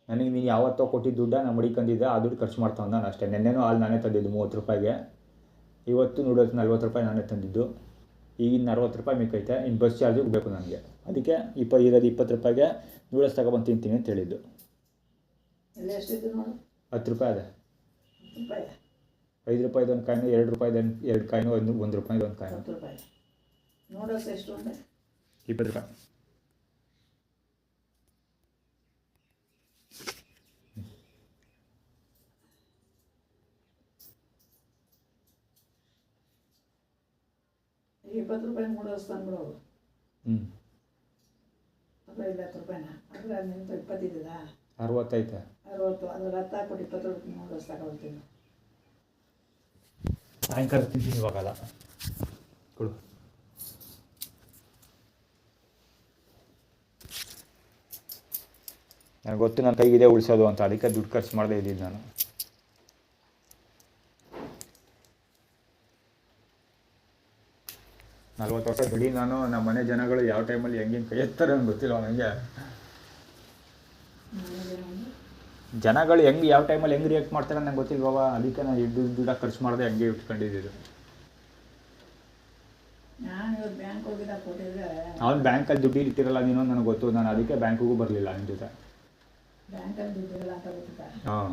ನನಗೆ ನೀನು ಯಾವತ್ತೋ ಕೊಟ್ಟಿದ್ದು ದುಡ್ಡ ನಾನು ಮಡಿಕೊಂಡಿದ್ದೆ, ಆ ದುಡ್ಡು ಖರ್ಚು ಮಾಡ್ತಾವೆ ನಾನು ಅಷ್ಟೇ. ನೆನ್ನೆನೂ ಅಲ್ಲಿ ನಾನೇ ತಂದಿದ್ದು 30 ರೂಪಾಯಿಗೆ, ಇವತ್ತು ನೂಡಲ್ಸ್ 40 ರೂಪಾಯಿ ನಾನೇ ತಂದಿದ್ದು. ಈಗಿನ 60 ರೂಪಾಯಿ ಮಿಕ್ಕೈತೆ, ಇನ್ನು ಬಸ್ ಚಾರ್ಜಿಗೆ ಬೇಕು ನನಗೆ. ಅದಕ್ಕೆ ಇರೋದು 20 ರೂಪಾಯಿಗೆ ನೂಡಲ್ಸ್ ತಗೊಬಂದು ತಿಂತೀನಿ ಅಂತ ಹೇಳಿದ್ದು. ಎಲ್ಲ ಎಷ್ಟಿದ್ದು ನೋಡು? 10 ರೂಪಾಯಿ ಅದೇ. 10 ರೂಪಾಯಿ? 5 ರೂಪಾಯಿದು ಒಂದು ಕಾಯಿನು, 2 ರೂಪಾಯಿದು 2 ಕಾಯಿನು, 1 ರೂಪಾಯಿದು ಒಂದು ಕಾಯಿನು. 10 ರೂಪಾಯಿ ನೂಡಲ್ಸ್ ಎಷ್ಟು ಅಂದರೆ 20 ರೂಪಾಯಿ. ಈಗ 20 ರೂಪಾಯಿ ನೂಡಲ್ಸ್ ತಂದ್ಬಿಡೋದು. ಅದು 10 ರೂಪಾಯಿನ ಅಂದರೆ ನಿಂತು 20 ಇದ್ದದಾ? 60 ಐತೆ. 60 ಅದ್ರ ಹತ್ತು ಹಾಕ್ಬಿಟ್ಟು 20 ರೂಪಾಯಿ ನೂಡಲ್ಸ್ ತಗೊಳ್ತೀನಿ. ಸಾಯಂಕಾಲ ತಿಂತೀನಿ, ಇವಾಗಲ್ಲ ಕೊಡು. ನನಗೆ ಗೊತ್ತು ನನ್ನ ಕೈಗಿದೆ ಉಳಿಸೋದು ಅಂತ, ಅದಕ್ಕೆ ದುಡ್ಡು ಖರ್ಚು ಮಾಡದೇ ಇದ್ದೀನಿ ನಾನು. ನಲ್ವತ್ತು ವರ್ಷ ದುಡಿ ನಾನು. ನಮ್ಮ ಮನೆ ಜನಗಳು ಯಾವ ಟೈಮಲ್ಲಿ ಹೆಂಗೆ ಕೈ ಎತ್ತಾರೆ ನನಗೆ ಗೊತ್ತಿಲ್ಲ ನನಗೆ. ಜನಗಳು ಹೆಂಗೆ ಯಾವ ಟೈಮಲ್ಲಿ ಹೆಂಗೆ ರಿಯಾಕ್ಟ್ ಮಾಡ್ತಾರೆ ನಂಗೆ ಗೊತ್ತಿಲ್ವವ. ಅದಕ್ಕೆ ನಾನು ದುಡ್ಡ ಖರ್ಚು ಮಾಡದೆ ಹಂಗೆ ಇಟ್ಕೊಂಡಿದ್ದು. ಅವ್ನು ಬ್ಯಾಂಕಲ್ಲಿ ದುಡ್ಡು ಇಟ್ಟಿರಲ್ಲ ನೀನು, ನನಗೆ ಗೊತ್ತು. ನಾನು ಅದಕ್ಕೆ ಬ್ಯಾಂಕಿಗೂ ಬರಲಿಲ್ಲ ನಿಮ್ಮ ಜೊತೆ. ಹಾಂ,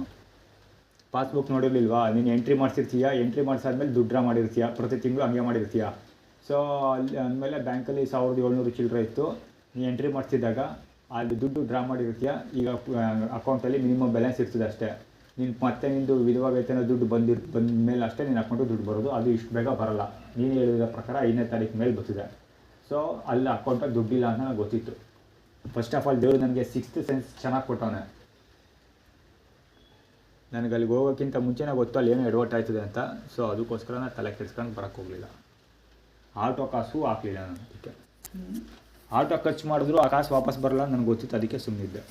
ಪಾಸ್ಬುಕ್ ನೋಡಿರ್ಲಿಲ್ವಾ ನೀನು? ಎಂಟ್ರಿ ಮಾಡಿಸಿರ್ತೀಯ, ಎಂಟ್ರಿ ಮಾಡಿಸಾದ್ಮೇಲೆ ದುಡ್ಡು ಡ್ರಾ ಮಾಡಿರ್ತೀಯ, ಪ್ರತಿ ತಿಂಗಳು ಹಂಗೆ ಮಾಡಿರ್ತೀಯ. ಸೊ ಅಲ್ಲಿ ಅಂದಮೇಲೆ ಬ್ಯಾಂಕಲ್ಲಿ 1700 ಚಿಲ್ಲರೆ ಇತ್ತು. ನೀನು ಎಂಟ್ರಿ ಮಾಡ್ತಿದ್ದಾಗ ಅಲ್ಲಿ ದುಡ್ಡು ಡ್ರಾ ಮಾಡಿರ್ತೀಯ. ಈಗ ಅಕೌಂಟಲ್ಲಿ ಮಿನಿಮಮ್ ಬ್ಯಾಲೆನ್ಸ್ ಇರ್ತದೆ ಅಷ್ಟೇ. ನೀನು ಮತ್ತೆ ನಿಂದು ವಿಧವಾ ವೇತನ ದುಡ್ಡು ಬಂದ ಮೇಲೆ ಅಷ್ಟೇ ನಿನ್ನ ಅಕೌಂಟಿಗೆ ದುಡ್ಡು ಬರೋದು. ಅದು ಇಷ್ಟು ಬೇಗ ಬರೋಲ್ಲ. ನೀನು ಹೇಳಿರೋ ಪ್ರಕಾರ 5ನೇ ತಾರೀಕು ಮೇಲೆ ಬರ್ತಿದೆ. ಸೊ ಅಲ್ಲಿ ಅಕೌಂಟಾಗಿ ದುಡ್ಡಿಲ್ಲ ಅಂತ ನನಗೆ ಗೊತ್ತಿತ್ತು. ಫಸ್ಟ್ ಆಫ್ ಆಲ್ ದೇವರು ನನಗೆ 6th ಸೆನ್ಸ್ ಚೆನ್ನಾಗಿ ಕೊಟ್ಟವನೆ. ನನಗೆ ಅಲ್ಲಿಗೆ ಹೋಗೋಕ್ಕಿಂತ ಮುಂಚೆನೇ ಗೊತ್ತು ಅಲ್ಲಿ ಏನೋ ಎಡವಟ್ಟು ಆಯ್ತದೆ ಅಂತ. ಸೊ ಅದಕ್ಕೋಸ್ಕರ ನಾನು ತಲೆ ಕೆಡ್ಸ್ಕೊಂಡು ಬರೋಕ್ಕೆ ಹೋಗಲಿಲ್ಲ. ಆಟೋ ಕಾಸು ಹಾಕಲಿಲ್ಲ ನಾನು. ಅದಕ್ಕೆ ಆಟೋ ಖರ್ಚು ಮಾಡಿದ್ರು ಆ ಕಾಸು ವಾಪಸ್ ಬರಲ್ಲ ನನಗೆ ಗೊತ್ತಿತ್ತು. ಅದಕ್ಕೆ ಸುಮ್ಮನಿದ್ದೆ.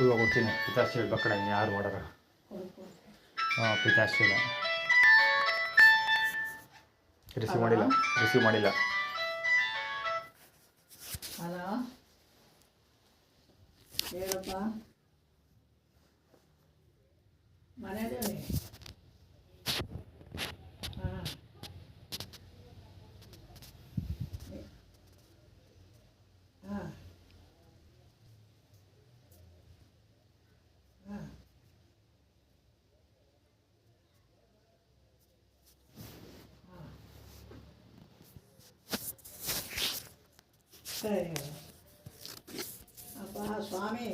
ಇವಾಗ ಕೊಡ್ತೀನಿ. ಪಿತಾಶ್ರೀ ಹೇಳ್ಬೇಕಡ ಯಾರು ಮಾಡೋರ. ಹಾಂ ಪಿತಾಶ್ರೀ ರಿಸೀವ್ ಮಾಡಿಲ್ಲ. ಹಲೋ ಹೇಳಪ್ಪ. ಮನೆಯಲ್ಲಿ ಹಾಂ ಹಾಂ ಹಾಂ ಸರಿ ಅಪ್ಪ ಸ್ವಾಮಿ,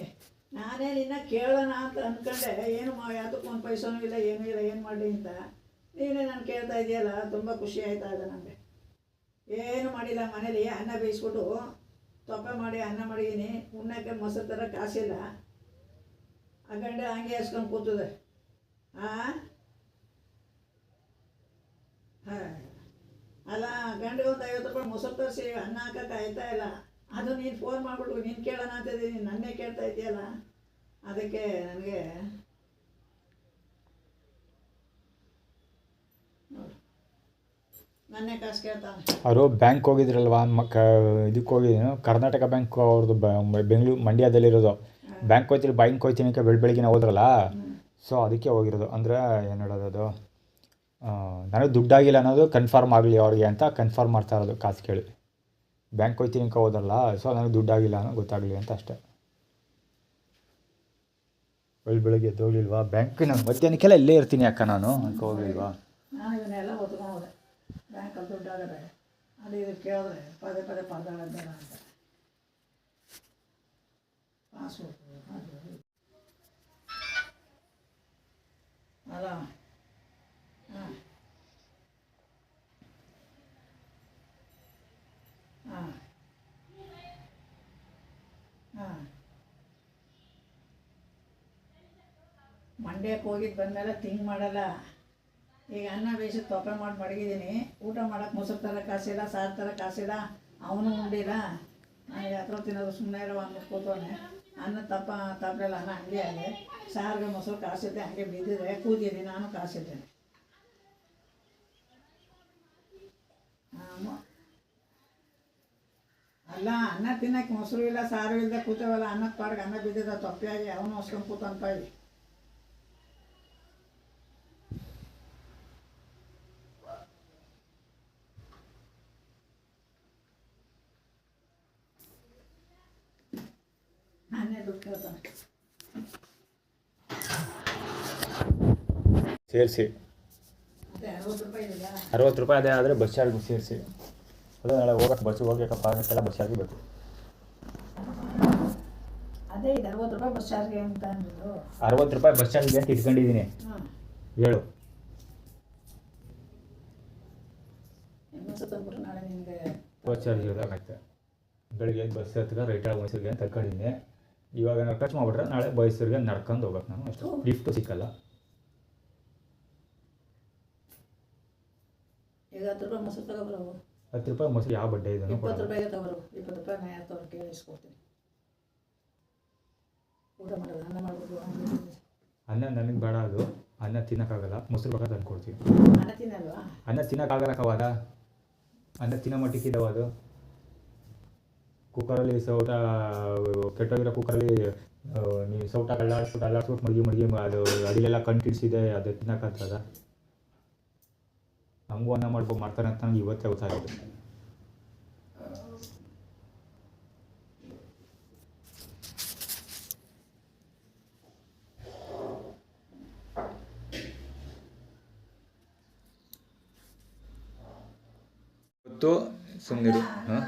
ನಾನೇ ನಿನ್ನ ಕೇಳೋಣ ಅಂತ ಅಂದ್ಕೊಂಡೆ. ಏನು ಯಾವುದಕ್ಕೂ ಒಂದು ಪೈಸನೂ ಇಲ್ಲ, ಏನೂ ಇಲ್ಲ, ಏನು ಮಾಡಲಿ ಅಂತ. ನೀನೇ ನಾನು ಕೇಳ್ತಾ ಇದೆಯಲ್ಲ, ತುಂಬ ಖುಷಿ ಆಯ್ತಾ ಇದೆ ನನಗೆ. ಏನು ಮಾಡಿಲ್ಲ, ಮನೇಲಿ ಅನ್ನ ಬೇಯಿಸ್ಬಿಟ್ಟು ತೊಪ್ಪೆ ಮಾಡಿ ಅನ್ನ ಮಾಡಿದ್ದೀನಿ. ಉಣ್ಣಕ್ಕೆ ಮೊಸರು ಥರ ಕಾಸಿಲ್ಲ. ಆ ಗಂಡ ಹಂಗೆ ಹಸ್ಕೊಂಡು ಕೂತದೆ. ಹಾಂ ಅಲ್ಲ, ಗಂಡಿಗೆ ಒಂದು 50 ರೂಪಾಯಿ ಮೊಸರು ತರಿಸಿ ಅನ್ನ ಹಾಕಕ್ಕೆ ಆಯ್ತಾ ಇಲ್ಲ. ಅದು ನೀನು ಫೋನ್ ಮಾಡಿಬಿಟ್ಟು ನೀನು ಕೇಳೋಣ ಅಂತ ಇದ್ದೀನಿ, ನನ್ನೇ ಕೇಳ್ತಾ ಇದೆಯಲ್ಲ. ಅದಕ್ಕೆ ನನಗೆ ನೋಡು, ನನ್ನೇ ಕಾಸು ಕೇಳ್ತಾನೆ. ಅವರು ಬ್ಯಾಂಕ್ ಹೋಗಿದ್ರಲ್ವಾ, ಇದಕ್ಕೆ ಹೋಗಿದ್ದೀನಿ. ಕರ್ನಾಟಕ ಬ್ಯಾಂಕ್ ಅವ್ರದ್ದು ಬೆಂಗಳೂರು ಮಂಡ್ಯದಲ್ಲಿರೋದು. ಬ್ಯಾಂಕ್ ಹೋಗ್ತೀನಿ ಅಂತ ಬೆಳಗ್ಗೆನೇ ಹೋದ್ರಲ್ಲ. ಸೊ ಅದಕ್ಕೆ ಹೋಗಿರೋದು. ಅಂದರೆ ಏನು ಹೇಳೋದು, ಅದು ನನಗೆ ದುಡ್ಡಾಗಿಲ್ಲ ಅನ್ನೋದು ಕನ್ಫರ್ಮ್ ಆಗಲಿ ಅವ್ರಿಗೆ ಅಂತ ಕನ್ಫರ್ಮ್ ಮಾಡ್ತಾ ಇರೋದು ಕಾಸು ಕೇಳಿ. ಬ್ಯಾಂಕ್ ಹೋಗ್ತೀನಿ ಅಂತ ಹೋದ್ರಲ್ಲ. ಸೊ ನನಗೆ ದುಡ್ಡಾಗಿಲ್ಲ ಅನ್ನೋ ಗೊತ್ತಾಗಲಿ ಅಂತ ಅಷ್ಟೇ. ಬೆಳಗ್ಗೆ ಎದ್ದು ಹೋಗ್ಲಿಲ್ವಾ ಬ್ಯಾಂಕ್? ನಾನು ಮಧ್ಯಾಹ್ನಕ್ಕೆಲ್ಲ ಇಲ್ಲೇ ಇರ್ತೀನಿ ಅಕ್ಕ, ನಾನು ಅಂತ ಹೋಗ್ಲಿಲ್ವಾ? ನಾನು ಇವನ್ನೆಲ್ಲ ಹೊತ್ಕೊಂಡೆ. ಬ್ಯಾಂಕಲ್ಲಿ ದುಡ್ಡಾಗದೆ ಅದು ಇದು ಕೇಳಿದ್ರೆ ಪದೇ ಪರದಾಡೋದು ಬೇಡ ಅಂತ. ಪಾಸ್ಬುಕ್ ಅಲ್ಲ. ಹಾಂ ಹಾಂ ಹಾಂ ಮಂಡ್ಯಕ್ಕೆ ಹೋಗಿದ್ದು ಬಂದಮೇಲೆ ತಿಂಗ್ ಮಾಡಲ್ಲ. ಈಗ ಅನ್ನ ಬೇಯಿಸಿ ತೊಪ್ಪೆ ಮಾಡಿ ಮಡಗಿದ್ದೀನಿ. ಊಟ ಮಾಡೋಕ್ಕೆ ಮೊಸರು ಥರ ಕಾಸಿಲ್ಲ, ಸಾರು ಥರ ಕಾಸಿಲ್ಲ. ಅವನು ಉಂಡಿಲ್ಲ. ನನಗೆ ಹತ್ರ ತಿನ್ನೋದು ಸುಮ್ಮನೆ ಇರೋ ಅಂದ್ಬಿಟ್ಟು ಕೂತವನೆ. ಅನ್ನ ತಪ್ಪಲೆಲ್ಲ ಅನ್ನ ಹಂಗೆ ಆಗಿ ಸಾರಿಗೆ ಮೊಸರು ಕಾಸಿದ್ದೆ, ಹಂಗೆ ಬಿದ್ದಿದೆ. ಕೂತಿದ್ದೀನಿ, ನಾನು ಕಾಸಿದ್ದೇನೆ. ಅಲ್ಲ, ಅನ್ನ ತಿನ್ನಕ್ಕೆ ಮೊಸರು ಇಲ್ಲ, ಸಾರು ಇಲ್ಲದೆ ಕೂತೇವಲ್ಲ. ಅನ್ನಕ್ಕೆ ಪಾಡ್ಗೆ ಅನ್ನ ಬಿದ್ದಿದ್ದ ತೊಪ್ಪೆಯಾಗಿ ಅವನು ಹೊಸ್ಕೊಂಡು ಕೂತಂತ ಇಲ್ಲಿ. ನಾನೇ ದುಡ್ಡು ಕೇಳ್ತಾನೆ. ಸೇರಿಸಿ ಅದೇ 60 ರೂಪಾಯಿ ಇದೆಯಾ? 60 ರೂಪಾಯಿ ಅದೇ ಆದರೆ ಬಸ್ ಚಾರ್ಜ್ ಸೇರಿಸಿ. ಅದೇ ನಾಳೆ ಹೋಗೋಕ್ಕೆ ಬಸ್ಸಿಗೆ ಹೋಗ್ಬೇಕಪ್ಪ ಆಗಕ್ಕೆಲ್ಲ ಬಸ್ ಚಾರ್ಜ್ ಬೇಕು. ಅದೇ ಇದು 60 ರೂಪಾಯಿ ಬಸ್ ಚಾರ್ಜ್ಗೆ ಅಂತ ಅಂದಿದ್ದು. 60 ರೂಪಾಯಿ ಬಸ್ ಚಾರ್ಜ್ಗೆ ಅಂತ ಇಟ್ಕೊಂಡಿದ್ದೀನಿ. ಹೇಳು. ಇನ್ನೊಂದು ತಂದ್ಬಿಟ್ಟು ನಾಳೆ ನಿನಗೆ ಬಸ್ ಚಾರ್ಜ್ ಇರೋದಾಗತ್ತೆ. ಬೆಳಿಗ್ಗೆ ಬಸ್ ಹತ್ತಿರ ರೈಟಾಗಿ ಮೈಸೂರಿಗೆ ಅಂತ ತಗೊಂಡಿದ್ದೀನಿ. ಇವಾಗ ನಾನು ಖರ್ಚು ಮಾಡಿಬಿಟ್ರೆ ನಾಳೆ ಮೈಸೂರಿಗೆ ನಡ್ಕೊಂಡು ಹೋಗ್ಬೇಕು ನಾನು. ಅಷ್ಟು ಲಿಫ್ಟು ಸಿಕ್ಕಲ್ಲ. ಈಗ 10 ರೂಪಾಯಿ ಮೊಸರು ತಗೊಬರೋವು. 10 ರೂಪಾಯಿ ಮೊಸರು ಯಾವ ಬಡ್ಡೆ ಇದನ್ನು 20 ರೂಪಾಯಿಗೆ ತಗೊಬರೋವು. 20 ರೂಪಾಯಿ ನಾ ಯಾರು ತಗೊಂಡು ಕೇಳಿಸ್ಕೊಡ್ತೀನಿ. ಊಟ ಮಾಡೋದು ಅನ್ನ ಮಾಡ್ಬಿಟ್ಟು ಅನ್ನ ನನಗೆ ಬೇಡ, ಅದು ಅನ್ನ ತಿನ್ನೋಕ್ಕಾಗಲ್ಲ, ಮೊಸರು ಬೇಕಾದ್ರೆ ತಂದು ಕೊಡ್ತೀನಿ. ಅನ್ನ ತಿನ್ನಲ್ವಾ? ಅನ್ನ ತಿನ್ನೋಕ್ಕಾಗಲ್ಲಕ್ಕವಾದ ಅನ್ನ ತಿನ್ನೋ ಮಟ್ಟಿಕ್ಕಿದ್ದಾವ ಅದು. ಕುಕ್ಕರಲ್ಲಿ ಸೌಟ ಕೆಟ್ಟೋಗಿರೋ ಕುಕ್ಕರಲ್ಲಿ ನೀವು ಸೌಟ ಅಲ್ಲಾಡ್ಸ್ಬಿಟ್ಟು ಮಡಗಿ ಅದು ಅಡಿಲೆಲ್ಲ ಕಂಟಿಡ್ಸಿದೆ, ಅದು ತಿನ್ನೋಕ್ಕಾಗ್ತದ? ನಮಗೂ ಅನ್ನ ಮಾಡ್ತಾರೆ ಅಂತ ನನಗೆ ಇವತ್ತೇ ಗೊತ್ತಾಗಿದೆ. ಗೊತ್ತು, ಸುಮ್ಮನಿರು. ಹಾಂ,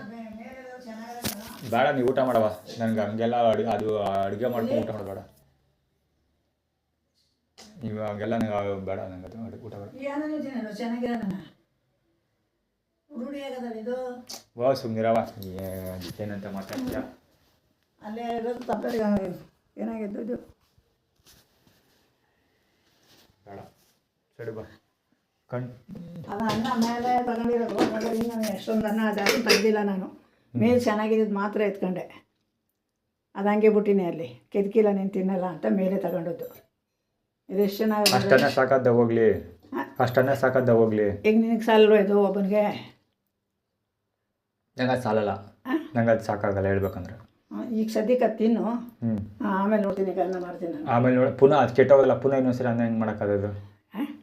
ಬೇಡ, ನೀವು ಊಟ ಮಾಡವ. ನನಗೆ ಹಂಗೆಲ್ಲ ಅದು ಅಡುಗೆ ಮಾಡ್ಕೊಂಡು ಊಟ ಮಾಡಬೇಡ ನೀವು, ಹಂಗೆಲ್ಲ ನನಗೆ ಬೇಡ. ನನಗೆ ಅದು ಊಟ ಬೇಡ. ಚೆನ್ನಾಗಿರೋಣ ರೂಢಿ ಆಗದಲ್ಲ ಇದು. ವಾ ಸುಮ್ಮನಿರವ, ಏನಂತ ಮಾತಾಡ್ತೀಯ? ಅಲ್ಲೇ ಇರೋದು ತಪ್ಪಲಿ ಏನಾಗಿದ್ದು ಇದು ಬೇಡ, ಸರಿ ಬಾ. ಅದು ಅನ್ನ ಮೇಲೆ ತಗೊಂಡಿರೋದು. ಇನ್ನು ಎಷ್ಟೊಂದು ಅನ್ನ ಜಾಸ್ತಿ ತೆಗ್ದಿಲ್ಲ ನಾನು. ಮೇಲೆ ಚೆನ್ನಾಗಿದ್ದು ಮಾತ್ರ ಎತ್ಕೊಂಡೆ. ಅದು ಹಂಗೆ ಬಿಟ್ಟಿನಿ ಅಲ್ಲಿ. ಕೆದಕಿಲ್ಲ, ನೀನು ತಿನ್ನಲ್ಲ ಅಂತ ಮೇಲೆ ತಗೊಂಡದ್ದು. ಇದೆಷ್ಟು ಚೆನ್ನಾಗಿ ಅಷ್ಟನ್ನ ಸಾಕದ್ದ ಹೋಗ್ಲಿ, ಅಷ್ಟನ್ನ ಸಾಕದ್ದ ಹೋಗ್ಲಿ. ಈಗ ನಿನಗೆ ಸಾಲಲ್ವ ಇದು ಒಬ್ಬನಿಗೆ? ನಂಗೆ ಅದು ಸಾಲಲ್ಲ, ನಂಗೆ ಅದು ಸಾಕಾಗಲ್ಲ ಹೇಳ್ಬೇಕಂದ್ರೆ. ಈಗ ಸದ್ಯಕ್ಕೆ ಅದು ತಿನ್ನು, ಆಮೇಲೆ ನೋಡ್ತೀನಿ, ಈಗ ಅನ್ನ ಮಾಡ್ತೀನಿ ನಾನು. ಆಮೇಲೆ ನೋಡಿ ಪುನಃ ಅದು ಕೆಟ್ಟೋಗಲ್ಲ. ಪುನಃ ಇನ್ನೊಂದ್ಸರಿ ಅನ್ನ ಹೆಂಗೆ ಮಾಡೋಕ್ಕಾಗೋದು?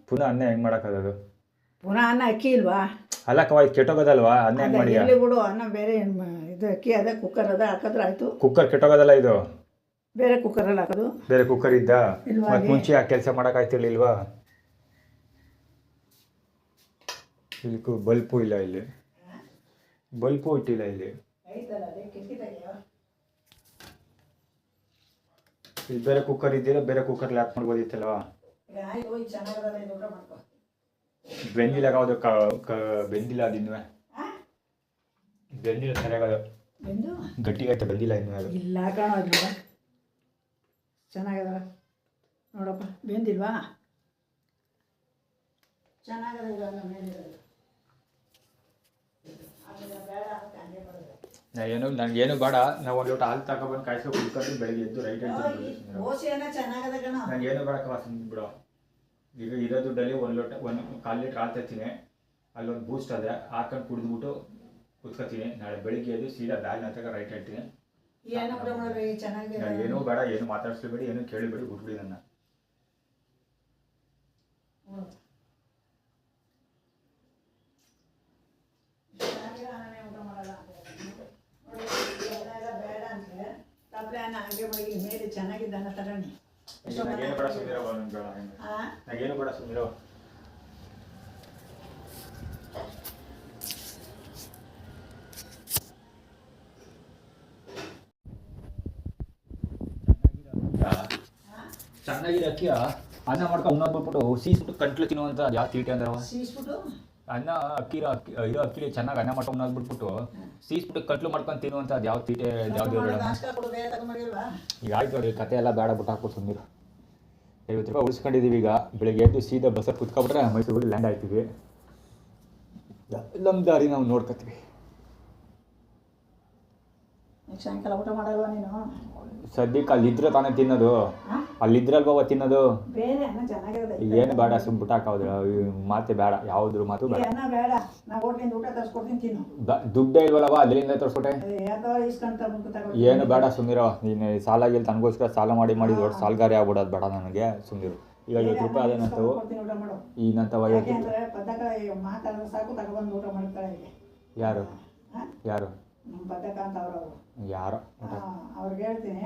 ಪುನಃ ಅನ್ನ ಹೆಂಗೆ ಮಾಡೋಕ್ಕಾಗೋದು? ಪುನಃ ಅನ್ನ ಅಕ್ಕಿ ಇಲ್ವಾ? ಅಲ್ಲಕ್ಕವ, ಇದು ಕೆಟ್ಟೋಗೋದಲ್ವಾ? ಅನ್ನ ಹೆಂಗೆ ಮಾಡಿ? ಎಲ್ಲಿ ಬಿಡು, ಅನ್ನ ಬೇರೆ ಇದು ಅಕ್ಕಿ ಅದ, ಕುಕ್ಕರ್ ಅದ, ಹಾಕಿದ್ರೆ ಆಯಿತು. ಕುಕ್ಕರ್ ಕೆಟ್ಟೋಗೋದಲ್ಲ ಇದು. ಬೇರೆ ಕುಕ್ಕರಲ್ಲಿ ಹಾಕೋದು. ಬೇರೆ ಕುಕ್ಕರ್ ಇದ್ದ ಮತ್ತು ಮುಂಚೆ ಆ ಕೆಲಸ ಮಾಡೋಕ್ಕಾಯ್ತಿರ್ಲಿಲ್ವಾ? ಇಲ್ಲಿ ಬಲ್ಪು ಇಲ್ಲ, ಇಲ್ಲಿ ಬಲ್ಪು ಇಟ್ಟಿಲ್ಲ, ಇಲ್ಲಿ ಇಲ್ಲಿ ಬೇರೆ ಕುಕ್ಕರ್ ಇದ್ದಿಲ್ಲ, ಬೇರೆ ಕುಕ್ಕರ್ಲಿ ಹಾಕಿ ಮಾಡ್ಬೋದಿತ್ತಲ್ವಾ? ಬೆಂದಿಲ್ಲ, ಯಾವುದು ಬೆಂದಿಲ್ಲ, ಅದು ಇನ್ನೂ ಬೆಂದಿಲ್ಲ, ಸರಿಯಾಗದು ಗಟ್ಟಿಗೈತೆ, ಬೆಂದಿಲ್ಲ ಇನ್ನೂ. ಅದು ಇಲ್ಲ ಕಾಣೋದು, ಚೆನ್ನಾಗದ ನೋಡಪ್ಪ. ಬೆಂದಿಲ್ವಾ? ಚೆನ್ನಾಗದ ಏನು, ನನಗೇನು ಬೇಡ. ನಾವು ಒಂದು ಲೋಟ ಹಾಲು ತಗೊಬಂದು ಕಾಯಿಸ್ಕೊ ಕುಡ್ಕೊಂಡು ಬೆಳಗ್ಗೆ ಎದ್ದು ರೈಟ್ ಹೇಳ್ತೀನಿ. ನನಗೇನು ಬೇಡಕ್ಕವ, ಸುಮ್ಮನೆ ಬಿಡು. ಈಗ ಇರೋ ದುಡ್ಡಲ್ಲಿ ಒಂದು 1/4 ಲೀಟ್ರ್ ಹಾಲು ತರ್ತೀನಿ, ಅಲ್ಲೊಂದು ಬೂಸ್ಟ್ ಅದೇ ಹಾಕೊಂಡು ಕುಡಿದ್ಬಿಟ್ಟು ಕುತ್ಕೋತೀನಿ. ನಾಳೆ ಬೆಳಿಗ್ಗೆ ಎದ್ದು ಸೀದಾ ಬ್ಯಾಗ್ ಅಂತ ರೈಟ್ ಹೇಳ್ತೀನಿ. ಏನೂ ಬೇಡ, ಏನು ಮಾತಾಡ್ಸ್ಕೊಬೇಡಿ, ಏನು ಕೇಳಿಬೇಡಿ, ಬಿಟ್ಬಿಡಿ ನನ್ನ. ಮೇಲೆ ಚೆನ್ನಾಗಿದ್ದ ಅನ್ನ ತಗೊಂಡು ನನಗೇನು ಬೇಡ, ಸುಮ್ಮನಿರೋ. ನನಗೇನು ಬೇಡ, ಸುಮ್ಮನಿರೋ. ಚೆನ್ನಾಗಿರೋ ಅಕ್ಕಿಯ ಅನ್ನ ಮಾಡ್ಕೊಂಡು ಉಣ್ಣೋದು ಬಿಟ್ಬಿಟ್ಟು ಸೀಸ್ಬಿಟ್ಟು ಕಂಟ್ಲು ತಿನ್ನುವಂಥ ಯಾವ ತೀಟೆ ಅಂದ್ರವ? ಸೀಸ್ಬಿಟ್ಟು ಅನ್ನ ಇರೋ ಅಕ್ಕಿಲಿ ಚೆನ್ನಾಗಿ ಅನ್ನ ಮಾಡ್ಕೊಂಡು ಉಣ್ಣೋದು ಬಿಟ್ಬಿಟ್ಟು ಸೀಸ್ಬಿಟ್ಟು ಕಂಟ್ಲು ಮಾಡ್ಕೊಂಡು ತಿನ್ನುವಂಥ ಯಾವ ತೀಟೆ, ಯಾವ್ದು ಹೇಳ? ಈಗ ಆಯ್ತು ನೋಡಿ, ಕತೆ ಎಲ್ಲ ಬೇಡ, ಬಿಟ್ಟು ಹಾಕ್ಬಿಟ್ಟು ಸುಮ್ಮನಿರು. 50 ರೂಪಾಯಿ ಉಳಿಸ್ಕೊಂಡಿದ್ದೀವಿ. ಈಗ ಬೆಳಿಗ್ಗೆ ಎದ್ದು ಸೀದಾ ಬಸ್ಸಲ್ಲಿ ಕುತ್ಕೊಬಿಟ್ರೆ ಮೈಸೂರಿಗೆ ಲ್ಯಾಂಡ್ ಆಯ್ತೀವಿ. ನಮ್ಮ ದಾರಿ ನಾವು ನೋಡ್ಕೊತೀವಿ. ಸಾಯಂಕಾಲ ಊಟ ಮಾಡಲ್ವಾ ನೀನು? ಸದ್ಯಕ್ಕೆ ಅಲ್ಲಿದ್ರೆ ತಾನೇ ತಿನ್ನೋದು, ಅಲ್ಲಿದ್ರಲ್ವ ತಿನ್ನೋದು. ಬೇರೆ ಅನ್ನ ಚೆನ್ನಾಗಿರೋದು ಏನು ಬೇಡ, ಸುಮ್ಮನೆ ಬಿಟ್ಟು ಹಾಕೋದು ಮಾತೆ ಬೇಡ, ಯಾವುದ್ರ ಮಾತು ಬೇಡ. ಅನ್ನ ಬೇಡ, ನಾವು ಹೋಟ್ಲಿಂದ ಊಟ ತರಿಸ್ಕೊಡ್ತೀನಿ, ತಿನ್ನು. ದುಡ್ಡೇ ಇಲ್ವಲ್ಲವ, ಅಲ್ಲಿಂದ ತರಿಸ್ಕೊಟ್ಟೆ. ಏನು ಬೇಡ, ಸುಮ್ಮನಿರೋ. ನೀನು ಸಾಲ ಗಿಲ್ ತನಗೋಸ್ಕರ ಸಾಲ ಮಾಡಿ ದೊಡ್ಡ ಸಾಲಗಾರಿ ಆಗ್ಬಿಡೋದು ಬೇಡ ನನಗೆ, ಸುಮ್ಮನಿರು. ಈಗ 50 ರೂಪಾಯಿ ಅದೇನಂತವು, ಈಗಂತವ ಮಾತಾಡಿದ್ರೆ ಸಾಕು, ತಗೊಬಂದು ಊಟ ಮಾಡ್ತಾರೆ. ಯಾರು ಯಾರು ನಮ್ಮ ಬದ್ದಕ ಅಂತ ಅವರು ಯಾರೋ ಅವ್ರಿಗೆ ಹೇಳ್ತೀನಿ,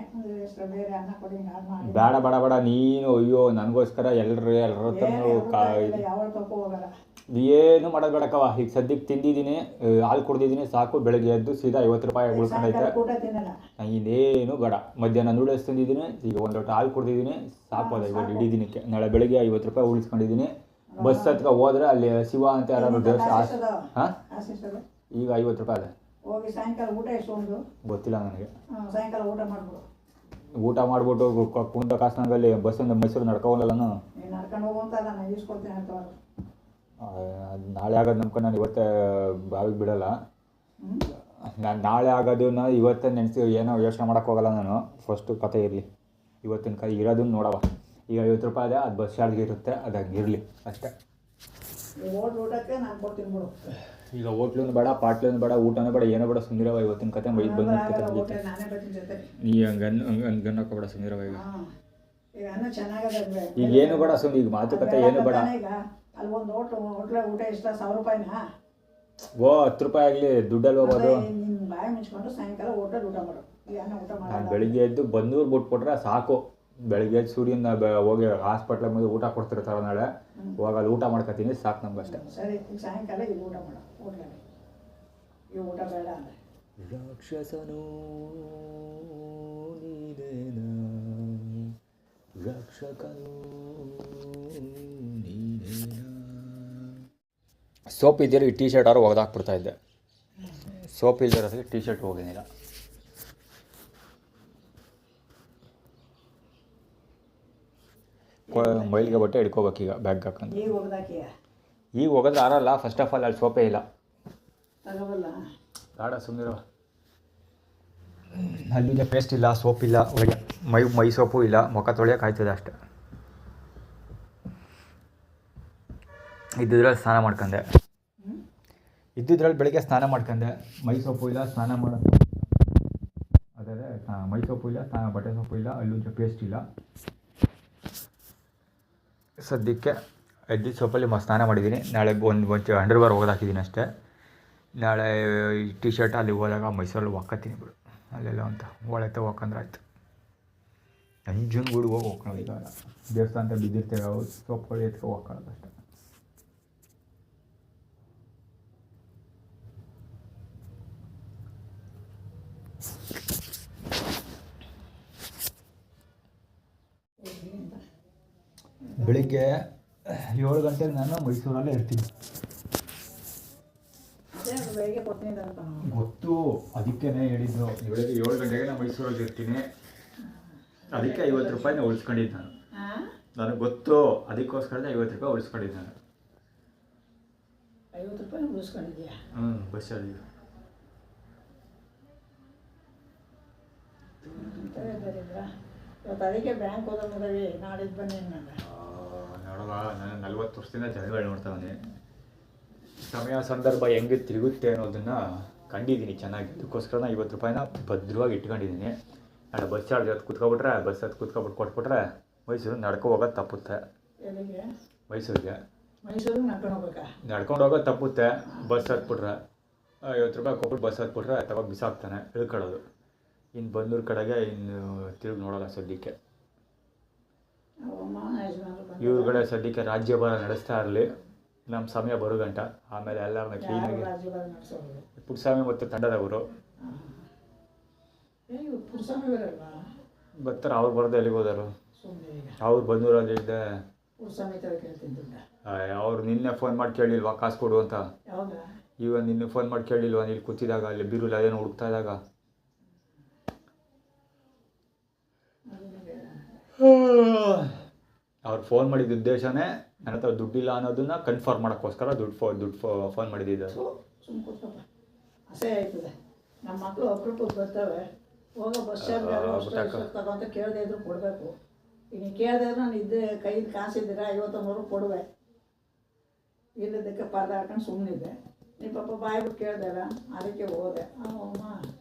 ಬೇರೆ ಅನ್ನ ಕೊಡಿ, ಬೇಡ ಬೇಡ ಬೇಡ. ನೀನು ಅಯ್ಯೋ ನನಗೋಸ್ಕರ ಎಲ್ಲರ ಯಾವ ತಪ್ಪು ಹೋಗಲ್ಲ. ಏನು ಮಾಡೋದು ಬೇಡಕ್ಕವ. ಈಗ ಸದ್ಯಕ್ಕೆ ತಿಂದಿದ್ದೀನಿ, ಹಾಲು ಕುಡ್ದಿದ್ದೀನಿ, ಸಾಕು. ಬೆಳಗ್ಗೆ ಎದ್ದು ಸೀದಾ 50 ರೂಪಾಯಿ ಉಳ್ಕೊಂಡೈತೆ. ಇನ್ನೇನು ಬೇಡ. ಮಧ್ಯಾಹ್ನ ನೂಡಲ್ಸ್ ತಿಂದಿದ್ದೀನಿ, ಈಗ 1 ಲೋಟ ಹಾಲು ಕುಡ್ದಿದ್ದೀನಿ, ಸಾಕು. ಅದ ಇವತ್ತು ಇಡೀ ದಿನಕ್ಕೆ. ನಾಳೆ ಬೆಳಗ್ಗೆ 50 ರೂಪಾಯಿ ಉಳಿಸ್ಕೊಂಡಿದ್ದೀನಿ. ಬಸ್ ಹತ್ಕ ಹೋದ್ರೆ ಅಲ್ಲಿ ಶಿವ ಅಂತ ಯಾರು ದೇವಸ್ಥಾನ. ಹಾಂ, ಈಗ 50 ರೂಪಾಯಿ ಅದೇ. ಹೋಗಿ ಸಾಯಂಕಾಲ ಊಟ ಎಷ್ಟೊಂದು ಗೊತ್ತಿಲ್ಲ ನನಗೆ. ಸಾಯಂಕಾಲ ಊಟ ಮಾಡ್ಬಿಡು. ಊಟ ಮಾಡಿಬಿಟ್ಟು ಕುಣಿತ ಕಾಸ್ನಂಗಲ್ಲಿ ಬಸ್ಸಿಂದ ಮೈಸೂರು ನಡ್ಕೊಂಡು ಹೋಗಲ್ಲ. ನೀನು ನಡ್ಕೊಂಡು ಹೋಗುವಂತ ನಾನು ಈಸ್ಕೊಡ್ತೀನಿ ಅಂತ. ನಾಳೆ ಆಗೋದು ನಂಬ್ಕೊಂಡು ನಾನು ಇವತ್ತೇ ಬಾವಿಗೆ ಬಿಡೋಲ್ಲ. ಹ್ಞೂ ನಾನು ನಾಳೆ ಆಗೋದನ್ನ ಇವತ್ತೇ ನೆನೆಸಿ ಏನೋ ಯೋಚನೆ ಮಾಡೋಕ್ಕೆ ಹೋಗಲ್ಲ ನಾನು. ಫಸ್ಟು ಕತೆ ಇರಲಿ, ಇವತ್ತಿನ ಕೈ ಇರೋದನ್ನು ನೋಡವ. ಈಗ 50 ರೂಪಾಯಿ ಅದೇ, ಅದು ಬಸ್ ಚಾರ್ಜ್ಗೆ ಇರುತ್ತೆ, ಅದು ಹಂಗೆ ಇರಲಿ ಅಷ್ಟೇ. ಊಟಕ್ಕೆ ನಾನು ಕೊಡ್ತೀನಿ ಬಿಡು. ಈಗ ಹೋಟ್ಲೂ ಬೇಡ, ಪಾಟ್ಲೂ ಬೇಡ, ಊಟನೂ ಬೇಡ, ಏನೋ ಬೇಡ, ಸುಂದಿರವ ಇವತ್ತಿನ ಕತೆ ಮೈಗೆ ಬಂದು ಕತೆ ಮುಗೀತು. ನಾನೇ ಬರ್ತೀನಿ ಜೊತೆ. ನೀ ಹಂಗೆ ಗನ್ನೋಕೆ ಸುಂದಿರವ. ಈಗ ಈಗ ಅನ್ನ ಚೆನ್ನಾಗದ. ಈಗ ಏನು ಬೇಡ ಸುಮ್ಮನೆ, ಈಗ ಮಾತುಕತೆ ಏನು ಬೇಡ. ಈಗ ಅಲ್ಲಿ ಒಂದು ಹೋಟ್ಲ ಊಟ ಎಷ್ಟು 1000 ರೂಪಾಯಿನಾ? ಓ 10 ರೂಪಾಯಿ ಆಗಲಿ, ದುಡ್ಡಲ್ಲಿ ಹೋಗೋದು. ನಿನ್ನ ಬಾಯಿ ಮುಚ್ಕೊಂಡು ಸಾಯಂಕಾಲ ಹೋಟೆಲ್ ಊಟ ಮಾಡು. ಈಗ ಅನ್ನ ಊಟ ನಾನು ಮಾಡೋದು. ಬೆಳಿಗ್ಗೆ ಎದ್ದು ಬಂದೂರು ಬಿಟ್ಬಿಟ್ರೆ ಸಾಕು. ಬೆಳಿಗ್ಗೆ ಸೂರ್ಯನ ಹೋಗಿ ಹಾಸ್ಪಿಟ್ಲಿಗೆ ಮುಂದೆ ಊಟ ಕೊಡ್ತಿರ್ತಾರೆ ನಾಳೆ, ಹೋಗಿ ಅಲ್ಲಿ ಊಟ ಮಾಡ್ಕೊತೀನಿ, ಸಾಕು ನಮ್ಗೆ ಅಷ್ಟೇ. ಸರಿ, ಈಗ ಸಾಯಂಕಾಲ ಈಗ ಊಟ ಮಾಡು ಹೋಟ್ಲಲ್ಲಿ. ಈಗ ಊಟ ಬೇಡ ಅಂದರೆ ರಾಕ್ಷಸನೂ ನೀನೇನಾ, ರಕ್ಷಕನೂ ನೀನೇನಾ. ಸೋಪ್ ಇದ್ದರೆ ಈ ಟೀ ಶರ್ಟ್ ಆರು ಒಗೆದಾಕ್ಬಿಡ್ತಾ ಇದ್ದೆ. ಸೋಪ್ ಇಲ್ದಿರೋದಕ್ಕೆ ಟೀ ಶರ್ಟ್ ಹೋಗಿನಿಲ್ಲ. ಮೈಲಿಗೆ ಬಟ್ಟೆ ಹಿಡ್ಕೋಬೇಕೀಗ ಬ್ಯಾಗ್ ಹಾಕೊಂಡು. ಈಗ ಹೋಗ್ದಾಕಿಯ ಈಗ ಹೋಗೋದ್ರೆ ಆರಲ್ಲ. ಫಸ್ಟ್ ಆಫ್ ಆಲ್ ಅಲ್ಲಿ ಸೋಪೇ ಇಲ್ಲ. ತಗೋಬಲ್ಲ ಬೇಡ ಸುಮ್ಮನಿರೋ. ಅಲ್ಲಿಗೆ ಪೇಸ್ಟ್ ಇಲ್ಲ, ಸೋಪ್ ಇಲ್ಲ, ಒಳಗೆ ಮೈ ಸೋಪು ಇಲ್ಲ, ಮುಖ ತೊಳೆಯೋಕೆ ಆಯ್ತದೆ ಅಷ್ಟೆ. ಇದ್ದಿದ್ರಲ್ಲಿ ಸ್ನಾನ ಮಾಡ್ಕೊಂಡೆ. ಇದ್ದಿದ್ರಲ್ಲಿ ಬೆಳಿಗ್ಗೆ ಸ್ನಾನ ಮಾಡ್ಕೊಂಡೆ. ಮೈ ಸೋಪು ಇಲ್ಲ, ಸ್ನಾನ ಮಾಡೋದು ಅದೇ ಮೈ ಸೋಪು ಇಲ್ಲ, ಬಟ್ಟೆ ಸೋಪು ಇಲ್ಲ, ಅಲ್ಲೂ ಪೇಸ್ಟ್ ಇಲ್ಲ. ಸದ್ಯಕ್ಕೆ ಎದ್ದಿದ್ದ ಸೋಪಲ್ಲಿ ಸ್ನಾನ ಮಾಡಿದ್ದೀನಿ. ನಾಳೆ ಒಂದು ಅಂಡರ್ವೇರ್ ಒಗೆದಾಕಿದ್ದೀನಿ ಅಷ್ಟೇ. ನಾಳೆ ಈ ಟೀ ಶರ್ಟ್ ಅಲ್ಲಿ ಹೋದಾಗ ಮೈಸೂರಲ್ಲಿ ಒಕ್ಕತ್ತೀನಿ ಬಿಡು, ಅಲ್ಲೆಲ್ಲ ಅಂತ ಒಳತೆ ಹೋಗಂದ್ರೆ ಆಯ್ತು. ನಂಜನಗೂಡಿಗೆ ಹೋಗಿ ಹೋಗ್ಕೊಳ್ಳೋದು. ಈಗ ದೇವಸ್ಥಾನ ಅಂತ ಬಿದ್ದಿರ್ತೇವೆ, ಅವು ಸೋಪ್ಗಳು ಎತ್ಕೊ ಹೋಗ್ಕೊಳ್ಳೋದು ಅಷ್ಟೇ. ಬೆಳಿಗ್ಗೆ 7 ಗಂಟೆಗೆ ನಾನು ಮೈಸೂರಲ್ಲೇ ಇರ್ತೀನಿ. ಬೆಳಿಗ್ಗೆ ಕೊಡ್ತೀನಿ ಗೊತ್ತು, ಅದಕ್ಕೇ ಹೇಳಿದ್ದು. ಬೆಳಿಗ್ಗೆ 7 ಗಂಟೆಗೆ ನಾನು ಮೈಸೂರಲ್ಲಿ ಇರ್ತೀನಿ. ಅದಕ್ಕೆ 50 ರೂಪಾಯಿನ ಉಳಿಸ್ಕೊಂಡಿದ್ದು ನಾನು. ನನಗೆ ಗೊತ್ತು, ಅದಕ್ಕೋಸ್ಕರ 50 ರೂಪಾಯಿ ಉಳಿಸ್ಕೊಂಡಿದ್ದು ನಾನು. 50 ರೂಪಾಯಿ ಉಳಿಸ್ಕೊಂಡಿದ್ಯಾ? ಬಸ್ಸಲ್ಲಿ. ಇವತ್ತು ಅದಕ್ಕೆ ಬ್ಯಾಂಕ್ ಹೋದವಿ, ನಾಡಿದ್ದು ಬನ್ನಿ ನಾನು ನೋಡವ. ನಾನು 40 ವರ್ಷದಿಂದ ಜನಗಳು ನೋಡ್ತಾವನೆ. ಸಮಯ ಸಂದರ್ಭ ಹೆಂಗೆ ತಿರುಗುತ್ತೆ ಅನ್ನೋದನ್ನು ಕಂಡಿದ್ದೀನಿ ಚೆನ್ನಾಗಿ. ಅದಕ್ಕೋಸ್ಕರ 50 ರೂಪಾಯಿನ ಭದ್ರವಾಗಿ ಇಟ್ಕೊಂಡಿದ್ದೀನಿ. ನಾಳೆ ಬಸ್ ಚಾರ್ಜ್ ಹತ್ತು ಕೂತ್ಕೊಬಿಟ್ರೆ, ಬಸ್ ಹತ್ತು ಕೂತ್ಕೊಬಿಟ್ಟು ಕೊಟ್ಬಿಟ್ರೆ ಮೈಸೂರಿಗೆ ನಡ್ಕೊ ಹೋಗೋದು ತಪ್ಪುತ್ತೆ. ಮೈಸೂರಿಗೆ ನಡ್ಕೊಂಡು ಹೋಗೋದು ತಪ್ಪುತ್ತೆ. ಬಸ್ ಹತ್ಬಿಟ್ರೆ 50 ರೂಪಾಯಿ ಕೊಟ್ಬಿಟ್ಟು ಬಸ್ ಹತ್ಬಿಟ್ರೆ ತಗೊಂಡು ಬಿಸಾಕ್ತಾನೆ, ಇಳ್ಕೊಳ್ಳೋದು. ಇನ್ನು ಬಂದೂರು ಕಡೆಗೆ ಇನ್ನು ತಿರುಗಿ ನೋಡೋಲ್ಲ ಸದ್ಯಕ್ಕೆ. ಇವ್ರುಗಳೇ ಸದ್ಯಕ್ಕೆ ರಾಜ್ಯಭಾರ ನಡೆಸ್ತಾ ಇರಲಿ, ನಮ್ಮ ಸಮಯ ಬರೋ ಗಂಟ. ಆಮೇಲೆ ಎಲ್ಲರನ್ನ ಕ್ಲೀನಾಗಿ ಪುಟ್ಸ್ವಾಮಿ ಮತ್ತು ತಂಡದವರು ಬರ್ತಾರೆ. ಅವ್ರು ಬರೋದು ಎಲ್ಲಿಗೆ ಹೋದರು? ಅವ್ರು ಬಂದೂರಲ್ಲಿ ಇದ್ದೆ. ಅವ್ರು ನಿನ್ನೆ ಫೋನ್ ಮಾಡಿ ಕೇಳಿಲ್ವಾ ಕಾಸು ಕೊಡು ಅಂತ? ಈಗ ನಿನ್ನೆ ಫೋನ್ ಮಾಡಿ ಕೇಳಿಲ್ವಾ? ಇಲ್ಲಿ ಕೂತಿದಾಗ ಅಲ್ಲಿ ಬೀರುಲ್ಲ ಅದೇನೋ ಹುಡುಕ್ತಾ ಇದ್ದಾಗ. ಅವ್ರು ಫೋನ್ ಮಾಡಿದ ಉದ್ದೇಶನೇ ನನ್ನ ಹತ್ರ ದುಡ್ಡಿಲ್ಲ ಅನ್ನೋದನ್ನ ಕನ್ಫರ್ಮ್ ಮಾಡೋಕ್ಕೋಸ್ಕರ ದುಡ್ಡು ಫೋನ್ ಮಾಡಿದ್ದಿದ್ದು. ಅಸೇ ಆಯ್ತದೆ. ನಮ್ಮ ಮಕ್ಕಳು ಅಪರೂಪಕ್ಕೆ ಬರ್ತವೆ, ಹೋಗೋ ಬಸ್ ಚಾರ್ಜ್ ತಗೊಂತ ಕೇಳದೆ ಇದ್ರು ಕೊಡಬೇಕು. ಈಗ ನೀವು ಕೇಳದೆ ಇದ್ರೆ ನಾನು ಇದ್ದೆ ಕೈಯಲ್ಲಿ ಕಾಸಿದ್ದೀರ 51 ಕೊಡುವೆ. ಇಲ್ಲದಕ್ಕೆ ಪಾದ ಹಾಕೊಂಡು ಸುಮ್ಮನಿದ್ದೆ. ನಿಮ್ಮ ಪಾಪ ಬಾಯ್ಬಿಟ್ಟು ಕೇಳ್ದಲ್ಲ, ಅದಕ್ಕೆ ಹೋದೆ. ಅಮ್ಮ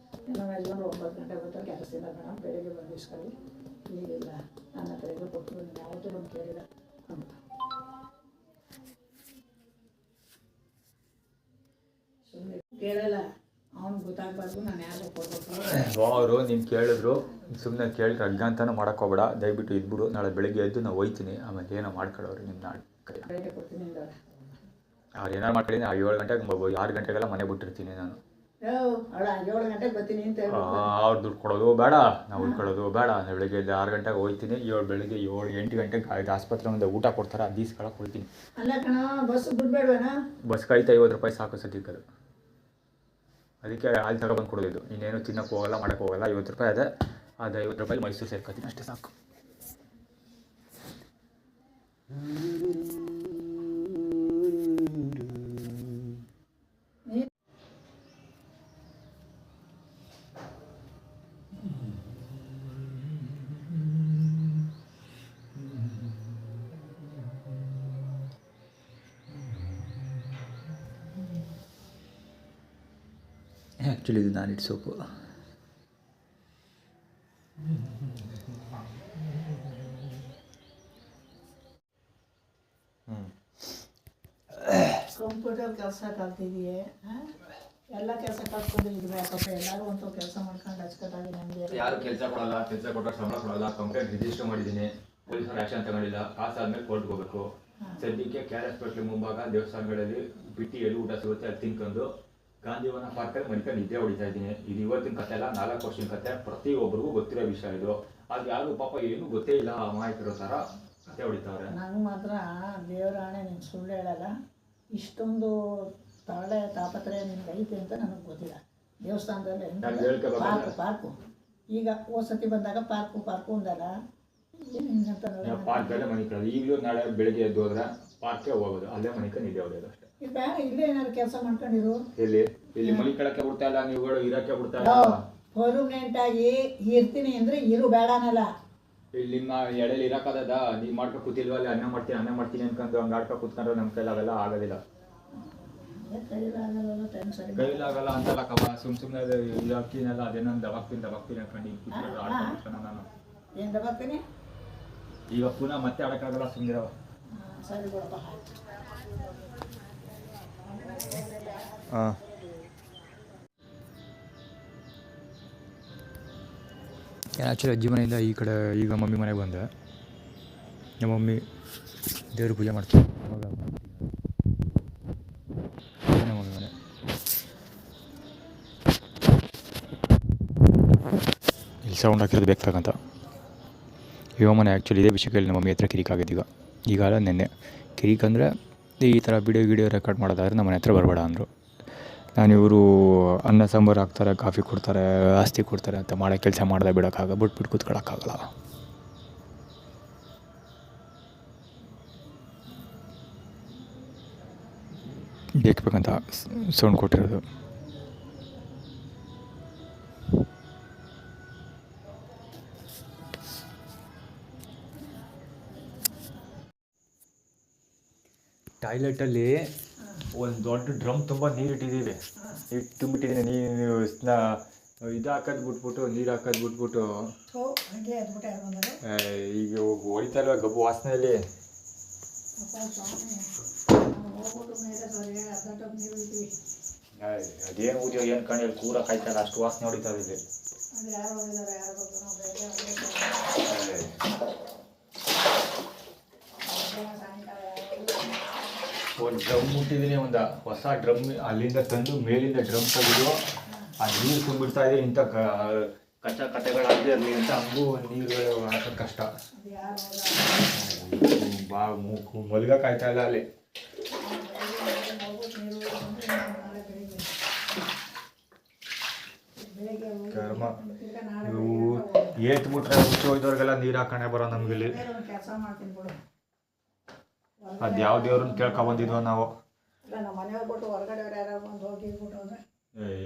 ನಮ್ಮ ಯಜಮಾನ್ರು 9 ಗಂಟೆ ಬರ್ತಾರೆ ಕೆಲಸದಿಂದ, ಮೇಡಮ್ ಬೆಳಿಗ್ಗೆ ಬಂದು ಇಸ್ಕೊಳ್ಳಿ, ಈಗಿಲ್ಲ ನನ್ನ ಹತ್ರ ಇದು ಕೊಟ್ಟು ನಾನು ಯಾವತ್ತೂ ಬಂದು ಕೇಳಿಲ್ಲ ಅಂತ. ಸುಮ್ಮನೆ ಕೇಳಲ್ಲ, ಅವ್ನು ಗೊತ್ತಾಗಬಾರ್ದು ನಾನು ಯಾರಿಗೂ ಕೊಡ್ಬೇಕು. ಅವರು ನೀನು ಕೇಳಿದ್ರು ಸುಮ್ಮನೆ ಕೇಳಿ ಅಜ್ಞಾಂತನೂ ಮಾಡೋಕ್ಕೋಗ್ಬೇಡ, ದಯವಿಟ್ಟು ಇದ್ಬಿಡು. ನಾಳೆ ಬೆಳಿಗ್ಗೆ ಎದ್ದು ನಾವು ಹೋಯ್ತೀನಿ, ಆಮೇಲೆ ಏನೋ ಮಾಡ್ಕೊಳ್ಳೋರು ನಿಮ್ಮ ನಾಳೆ ಕೈ ಬೆಳಿಗ್ಗೆ ಕೊಡ್ತೀನಿ. ಅವ್ರು ಏನಾರು ಮಾಡ್ಕೊಂಡಿದ್ದೀನಿ. 7 ಗಂಟೆಗೆ 6 ಗಂಟೆಗೆಲ್ಲ ಮನೆ ಬಿಟ್ಟಿರ್ತೀನಿ ನಾನು. ಅವಳ 7 ಗಂಟೆಗೆ ಬರ್ತೀನಿ ಅಂತ ಅವ್ರು ದುಡ್ಡು ಕೊಡೋದು ಬೇಡ, ನಾವು ಉಳ್ಕೊಳ್ಳೋದು ಬೇಡ. ನಾನು ಬೆಳಿಗ್ಗೆ 6 ಗಂಟೆಗೆ ಹೋಗ್ತೀನಿ. ಬೆಳಿಗ್ಗೆ 7-8 ಗಂಟೆಗೆ ಆಸ್ಪತ್ರೆ ಮುಂದೆ ಊಟ ಕೊಡ್ತಾರೆ, ಅದು ದೀಸ್ಕೊಳಕ್ಕೆ ಹೋಗ್ತೀನಿ. ಅಲ್ಲ ಕಣ, ಬಸ್ ಬಿಡ್ಬೇಡವೇನಾ? ಬಸ್ ಕೈತ 50 ರೂಪಾಯಿ ಸಾಕು ಸದ್ಯಕ್ಕೆ. ಅದು ಅದಕ್ಕೆ ಅಲ್ಲಿ ತಗೊಬಂದು ಕೊಡೋದು. ಇನ್ನೇನು ತಿನ್ನೋಕ್ಕೆ ಹೋಗಲ್ಲ, ಮಾಡೋಕ್ಕೆ ಹೋಗಲ್ಲ. 50 ರೂಪಾಯಿ ಅದೇ, ಅದು 50 ರೂಪಾಯಿ ಮೈಸೂರು ಸೇರ್ಕೊತೀನಿ ಅಷ್ಟೇ, ಸಾಕು. ಆ್ಯಕ್ಚುಲಿ ಇದು ನಾನಿಟ್ಟು ಸೋಪು. ಕಂಪ್ಯೂಟರ್ ಕೆಲಸ ಕಲ್ತಿದೀಯೇ, ಎಲ್ಲ ಕೆಲಸ ಕಲ್ತ್ಕೊಂಡು ಇದ್ಬೇಕಪ್ಪ. ಎಲ್ಲರೂ ಒಂದು ಕೆಲಸ ಮಾಡ್ಕೊಂಡು ಅಚ್ಚುಕಟ್ಟಾಗಿ ನಮಗೆ ಯಾರು ಕೆಲಸ ಕೊಡಲ್ಲ, ಕೆಲಸ ಕೊಟ್ಟರೆ ಸಂಬಳ ಕೊಡಲ್ಲ. ಕಂಪ್ಲೇಂಟ್ ರಿಜಿಸ್ಟರ್ ಮಾಡಿದ್ದೀನಿ, ಪೊಲೀಸರು ಆ್ಯಕ್ಷನ್ ತಗೊಂಡಿಲ್ಲ. ಕಾಸಾದ್ಮೇಲೆ ಕೋರ್ಟ್ಗೆ ಹೋಗಬೇಕು. ಸದ್ಯಕ್ಕೆ KR ಹಾಸ್ಪಿಟ್ಲ್ ಮುಂಭಾಗ ದೇವಸ್ಥಾನಗಳಲ್ಲಿ ಬಿಟ್ಟು ಎಲ್ಲಿ ಊಟ ಸಿಗುತ್ತೆ ಅದು ತಿನ್ಕೊಂಡು ಗಾಂಧಿವನ ಪಾರ್ಕಲ್ಲಿ ಮಡಿಕೊಂಡು ನಿದ್ದೆ ಹೊಡಿತಾ ಇದ್ದೀನಿ. ಇದು ಇವತ್ತಿನ ಕತೆ ಅಲ್ಲ, 4 ವರ್ಷದ ಕತೆ. ಪ್ರತಿಯೊಬ್ಬರಿಗೂ ಗೊತ್ತಿರೋ ವಿಷಯ ಇದು. ಅದು ಯಾರು ಪಾಪ ಏನೂ ಗೊತ್ತೇ ಇಲ್ಲ, ಅಮಾಯಕರೋ ಥರ ಕತೆ ಹೊಡಿತಾವ್ರೆ. ನಂಗೆ ಮಾತ್ರ ದೇವರಾಣೆ ನೀನು ಸುಳ್ಳು ಹೇಳಲ್ಲ, ಇಷ್ಟೊಂದು ತಾಳೆ ತಾಪತ್ರೆ ನಿನ್ಗೆ ಐತೆ ಅಂತ ನನಗೆ ಗೊತ್ತಿಲ್ಲ. ದೇವಸ್ಥಾನದಲ್ಲಿ ಪಾರ್ಕು ಈಗ ಹೋದ್ಸತಿ ಬಂದಾಗ ಪಾರ್ಕು ಅಂದಲ್ಲ, ಪಾರ್ಕಲ್ಲೇ ಮನೆ ಕಳೆದು ಈಗಲೂ ನಾಳೆ ಬೆಳಗ್ಗೆ ಎದ್ದು ಹೋದ್ರೆ ಪಾರ್ಕ್ಗೆ ಹೋಗೋದು, ಅಲ್ಲೇ ಮನೆ ಕಡೆ ನಿದ್ದೆ ಹೊಡೆಯೋದು ಅಷ್ಟೇ. ಬೇಡ, ಇಲ್ಲೇ ಏನಾದ್ರು ಕೆಲಸ ಮಾಡ್ಕೊಂಡಿರು. ಇಲ್ಲಿ ಮನೆ ಕಳಕ್ಕೆ ಬಿಡ್ತಾ ಇಲ್ಲ, ನೀವುಗಳು ಇರಕ್ಕೆ ಬಿಡ್ತಾ ಇಲ್ಲ. ಪರ್ಮನೆಂಟ್ ಆಗಿ ಇರ್ತೀನಿ ಅಂದ್ರೆ ಇರು, ಬೇಡನಲ್ಲ. ಇಲ್ಲಿ ನಿಮ್ಮ ಎಳೆಯಲ್ಲಿ ಇರಕ್ಕದ ನೀವು ಮಾಡ್ಕೊ ಕೂತಿಲ್ವ, ಅಲ್ಲಿ ಅನ್ನ ಮಾಡ್ತೀನಿ ಅನ್ಕೊಂಡು ಹಂಗೆ ಆಡ್ಕೊ ಕೂತ್ಕೊಂಡ್ರೆ ನಮ್ಮ ಕೈಲಿ ಅವೆಲ್ಲ ಆಗೋದಿಲ್ಲ. ಕೈಲಾಗಲ್ಲ ಅಂತಲ್ಲ ಕಬ್ಬ, ಸುಮ್ಮನೆ ಇದಾಗ್ತೀನಲ್ಲ, ಅದೇನೊಂದು ದಬಾಕ್ತೀನಿ ಅನ್ಕೊಂಡು ನಾನು ಏನು ದಬಾಕ್ತೀನಿ ಈಗ ಪುನಃ ಮತ್ತೆ ಆಡೋಕ್ಕಾಗಲ್ಲ, ಸುಮ್ಮನೆ. ಸರಿ ಬಿಡಪ್ಪ. ಹಾಂ, ಆ್ಯಕ್ಚುಲಿ ಅಜ್ಜಿ ಮನೆಯಿಂದ ಈ ಕಡೆ ಈಗ ಮಮ್ಮಿ ಮನೆಗೆ ಬಂದೆ. ನಮ್ಮ ಮಮ್ಮಿ ದೇವ್ರ ಪೂಜೆ ಮಾಡ್ತಾರೆ. ನಮ್ಮ ಮಮ್ಮಿ ಮನೆ ಇಲ್ಲಿ ಸೌಂಡ್ ಹಾಕಿರೋದು ಬೇಕಾಗಂತ. ಇವ ಮನೆ ಆ್ಯಕ್ಚುಲಿ ಇದೇ ವಿಷಯಕ್ಕೆ ನಮ್ಮ ಮಮ್ಮಿ ಹತ್ರ ಕಿರಿಕಾಗಿದ್ದು. ಈಗ ಅಲ್ಲ ನೆನ್ನೆ ಕಿರಿಕ್ ಅಂದರೆ ಈ ಥರ ವಿಡಿಯೋ ರೆಕಾರ್ಡ್ ಮಾಡೋದಾದ್ರೆ ನಮ್ಮ ಮನೆ ಹತ್ರ ಬರಬೇಡ ಅಂದರು. ನಾನು ಇವರು ಅನ್ನ ಸಾಂಬಾರು ಹಾಕ್ತಾರೆ, ಕಾಫಿ ಕೊಡ್ತಾರೆ, ಆಸ್ತಿ ಕೊಡ್ತಾರೆ ಅಂತ ಮಾಡೋ ಕೆಲಸ ಮಾಡ್ದೆ ಬಿಟ್ಬಿಟ್ಟು ಕೂತ್ಕೊಳ್ಳೋಕ್ಕಾಗಲ್ಲ. ಬೇಕಂತ ಸೌಂಡ್ ಕೊಟ್ಟಿರೋದು. ಟಾಯ್ಲೆಟಲ್ಲಿ ಒಂದು ದೊಡ್ಡ ಡ್ರಮ್ ತುಂಬ ನೀರು ಇಟ್ಟಿದ್ದೀವಿ. ತುಂಬಿಟ್ಟಿದ್ದೀನಿ. ನೀರು ಇದು ಹಾಕೋದು ಬಿಟ್ಬಿಟ್ಟು ನೀರು ಹಾಕೋದು ಬಿಟ್ಬಿಟ್ಟು ಈಗ ಹೊಡಿತಾ ಇಲ್ವ ಗಬ್ಬು ವಾಸನೆಯಲ್ಲಿ. ಅದೇನು ಊದಿಯೋ ಏನು ಕಣ್ಣಲ್ಲಿ ಕೂರ ಕಾಯ್ತಾರೆ, ಅಷ್ಟು ವಾಸನೆ ಹೊಡಿತಾರೆ ಇಲ್ಲಿ. ಒಂದು ಡ್ರಮ್ ಮುಟ್ಟಿದ್ದೀನಿ, ಒಂದು ಹೊಸ ಡ್ರಮ್ ಅಲ್ಲಿಂದ ತಂದು ಮೇಲಿಂದ ಡ್ರಮ್ ತೆಗೆದು ಆ ನೀರು ತುಂಬಿಡ್ತಾ ಇದೆ. ಇಂಥ ಕತೆಗಳಾಗದೆ ಇರಲಿ ಅಂತ ಹಂಗೂ ನೀರುಗಳು ಹಾಕೋದು ಕಷ್ಟ. ಮಲ್ಗಕ್ಕಾಯ್ತಾ ಇಲ್ಲ ಅಲ್ಲಿ. ಕರ್ಮ, ಇವು ಏತ್ಬಿಟ್ರೆ ಹುಚ್ಚು ಹೋಯ್ದವ್ರಿಗೆಲ್ಲ ನೀರು ಹಾಕೋಣೆ ಬರೋ ನಮಗಿಲ್ಲಿ. ಅದು ಯಾವ ದೇವ್ರನ್ನ ಕೇಳ್ಕೊಬಂದಿದ್ವ ನಾವು.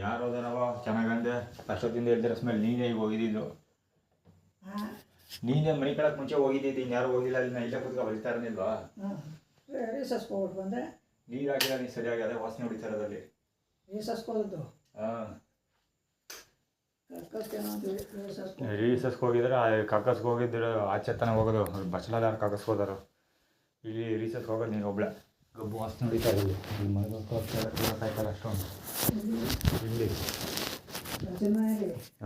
ಯಾರು ಹೋದನವ ಚೆನ್ನಾಗಂದೆ, ಅಷ್ಟೊತ್ತಿಂದ ಹೇಳ್ದಿರ ಸ್ಮೆಲ್. ನೀನೇ ಈಗ ಹೋಗಿದ್ದು, ನೀನೇ ಮನೆ ಕಳಕ್ಕೆ ಮುಂಚೆ ಹೋಗಿದ್ದು, ಇನ್ಯಾರು ಹೋಗಿಲ್ಲ. ಅಲ್ಲಿ ಇಲ್ಲೇ ಕೂತ್ಕೊ ಬಲಿತಾ ಇರಲಿಲ್ವಾ? ನೀರು ಹಾಕಿಲ್ಲ ನೀನು ಸರಿಯಾಗಿ, ಅದೇ ವಾಸನೆ ಹೊಡಿತಾ ಇರೋದಲ್ಲಿ. ಹಾಂ, ರೀಸಸ್ಗೆ ಹೋಗಿದ್ರೆ ಕಕ್ಕಸ್ಗೆ ಹೋಗಿದ್ರು, ಆಚೆ ತನಕ ಹೋಗೋದು. ಬಚ್ಚಲಾದ ಯಾರು ಕಕ್ಕಸ್ಗೆ ಹೋದಾರು, ಇಲ್ಲಿ ರೀಸಸ್ಗೆ ಹೋಗೋದು ನೀನು ಒಬ್ಳೆ. ಗಬ್ಬು ವಾಸನೆ ಹೊಡಿತಾ ಇರಲಿ. ಇಲ್ಲಿ ಮನೆಗೋಸ್ಕರ ಅಷ್ಟೊಂದು ಇಲ್ಲಿ.